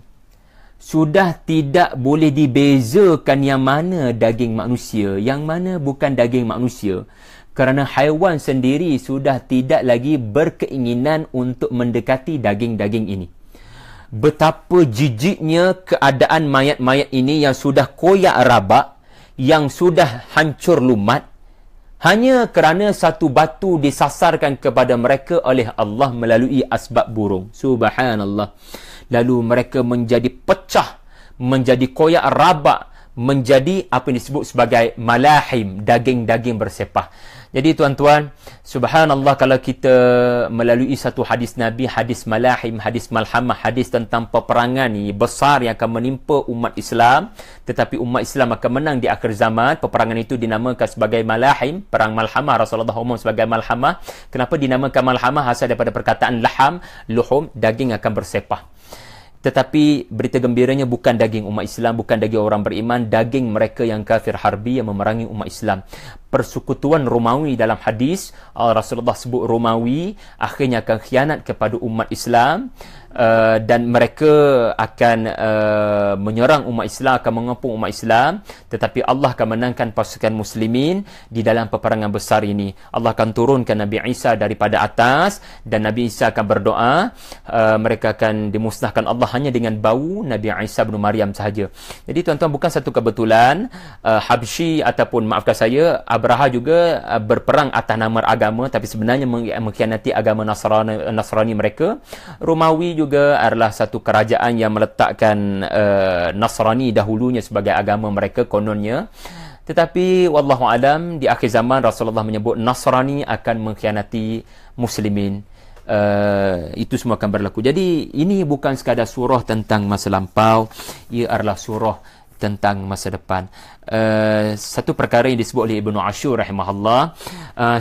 Speaker 1: sudah tidak boleh dibezakan yang mana daging manusia, yang mana bukan daging manusia. Kerana haiwan sendiri sudah tidak lagi berkeinginan untuk mendekati daging-daging ini. Betapa jijiknya keadaan mayat-mayat ini yang sudah koyak rabak, yang sudah hancur lumat, hanya kerana satu batu disasarkan kepada mereka oleh Allah melalui asbab burung. Subhanallah. Lalu mereka menjadi pecah, menjadi koyak rabak, menjadi apa yang disebut sebagai malahim, daging-daging bersepah. Jadi tuan-tuan, subhanallah, kalau kita melalui satu hadis Nabi, hadis malahim, hadis malhamah, hadis tentang peperangan ni besar yang akan menimpa umat Islam, tetapi umat Islam akan menang di akhir zaman. Peperangan itu dinamakan sebagai malahim, perang malhamah. Rasulullah umum sebagai malhamah. Kenapa dinamakan malhamah? Asal daripada perkataan laham, luhum, daging akan bersepah. Tetapi berita gembiranya bukan daging umat Islam, bukan daging orang beriman, daging mereka yang kafir harbi yang memerangi umat Islam. Persekutuan Romawi dalam hadis, Rasulullah sebut Romawi akhirnya akan khianat kepada umat Islam, dan mereka akan menyerang umat Islam, akan mengepung umat Islam. Tetapi Allah akan menangkan pasukan muslimin di dalam peperangan besar ini. Allah akan turunkan Nabi Isa daripada atas, dan Nabi Isa akan berdoa. Mereka akan dimusnahkan Allah hanya dengan bau Nabi Isa bin Maryam sahaja. Jadi tuan-tuan, bukan satu kebetulan Habsyi ataupun maafkan saya, Abraha juga berperang atas nama agama, tapi sebenarnya mengkhianati agama Nasrani mereka. Romawi juga adalah satu kerajaan yang meletakkan Nasrani dahulunya sebagai agama mereka kononnya. Tetapi wallahu alam, di akhir zaman Rasulullah menyebut Nasrani akan mengkhianati muslimin. Itu semua akan berlaku. Jadi ini bukan sekadar surah tentang masa lampau, ia adalah surah tentang masa depan. Satu perkara yang disebut oleh Ibnu Ashur rahimahullah,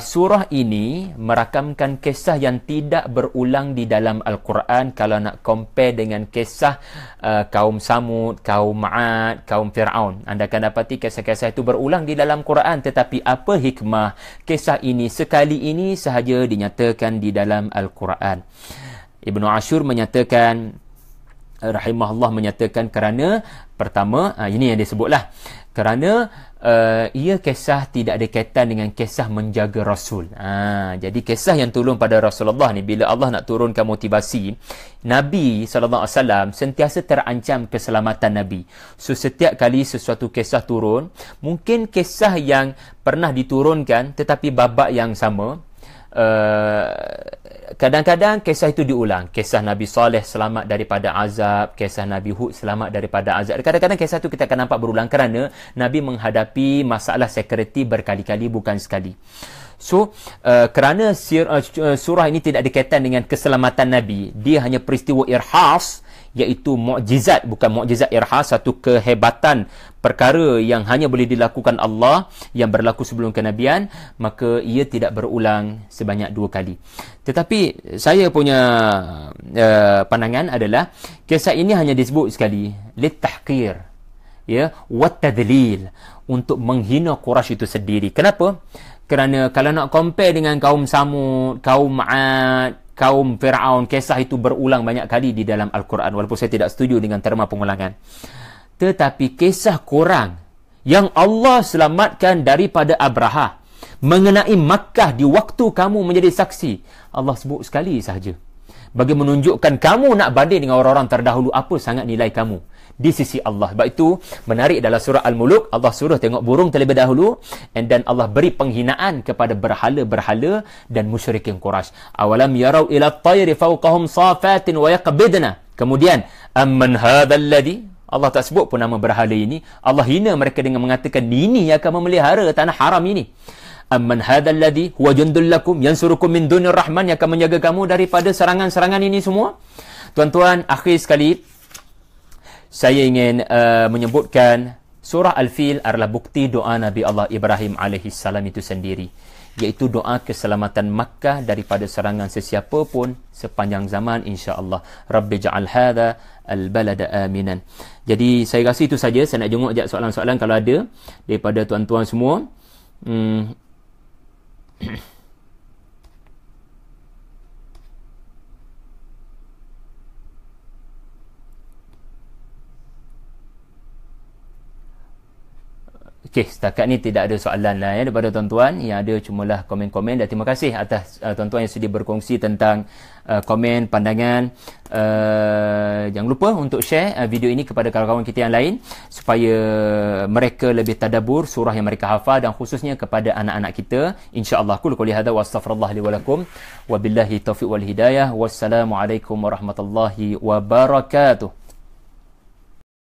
Speaker 1: surah ini merakamkan kisah yang tidak berulang di dalam Al-Quran. Kalau nak compare dengan kisah kaum Samud, kaum Ma'ad, kaum Fir'aun, anda akan dapati kisah-kisah itu berulang di dalam Quran. Tetapi apa hikmah kisah ini sekali ini sahaja dinyatakan di dalam Al-Quran? Ibnu Ashur menyatakan, rahimahullah, menyatakan kerana pertama, ini yang disebutlah, kerana ia kisah tidak ada kaitan dengan kisah menjaga Rasul. Jadi kisah yang turun pada Rasulullah ni, bila Allah nak turunkan motivasi, Nabi SAW sentiasa terancam keselamatan Nabi. So setiap kali sesuatu kisah turun, mungkin kisah yang pernah diturunkan tetapi babak yang sama, kadang-kadang kisah itu diulang. Kisah Nabi Saleh selamat daripada azab, kisah Nabi Hud selamat daripada azab. Kadang-kadang kisah itu kita akan nampak berulang kerana Nabi menghadapi masalah security berkali-kali, bukan sekali. So, kerana surah ini tidak dikaitan dengan keselamatan Nabi, dia hanya peristiwa irhas, iaitu mukjizat, bukan mukjizat irhas, satu kehebatan perkara yang hanya boleh dilakukan Allah yang berlaku sebelum kenabian, maka ia tidak berulang sebanyak 2 kali. Tetapi saya punya pandangan adalah kisah ini hanya disebut sekali litahqir, ya, wattadlil, untuk menghina Quraisy itu sendiri. Kenapa? Kerana kalau nak compare dengan kaum Samud, kaum Ma'ad, kaum Fir'aun, kisah itu berulang banyak kali di dalam Al-Quran, walaupun saya tidak setuju dengan terma pengulangan. Tetapi kisah korang yang Allah selamatkan daripada Abraha mengenai Makkah di waktu kamu menjadi saksi, Allah sebut sekali sahaja. bagi menunjukkan kamu nak banding dengan orang-orang terdahulu apa sangat nilai kamu di sisi Allah. Sebab itu menarik dalam surah Al-Muluk, Allah suruh tengok burung terlebih dahulu, and then Allah beri penghinaan kepada berhala-berhala dan musyrikin Quraisy. Awalam yarau ila at-tayri fawqahum safatin wa yaqbidna. Kemudian amman hadzal ladzi, Allah tak sebut pun nama berhala ini. Allah hina mereka dengan mengatakan ini yang akan memelihara tanah haram ini. Amman hadzal ladzi huwa jundul lakum yansurukum min dunir rahman, yang akan menjaga kamu daripada serangan-serangan ini semua. Tuan-tuan, akhir sekali saya ingin menyebutkan surah Al-Fil adalah bukti doa Nabi Allah Ibrahim alaihi salam itu sendiri, iaitu doa keselamatan Makkah daripada serangan sesiapa pun sepanjang zaman, insya-Allah. Rabbi ja'al hadha al-balada aminan. Jadi saya rasa itu saja. Saya nak jenguk sekejap soalan-soalan kalau ada daripada tuan-tuan semua. Okey, setakat ni tidak ada soalan lah daripada tuan-tuan. Yang ada cumalah komen-komen, dan terima kasih atas tuan-tuan yang sedia berkongsi tentang komen, pandangan. Jangan lupa untuk share video ini kepada kawan-kawan kita yang lain supaya mereka lebih tadabbur surah yang mereka hafal, dan khususnya kepada anak-anak kita, insya-Allah. Qul qouli hadza wa astaghfirullah li wa lakum wa billahi taufiq wal hidayah. Wassalamualaikum warahmatullahi wabarakatuh.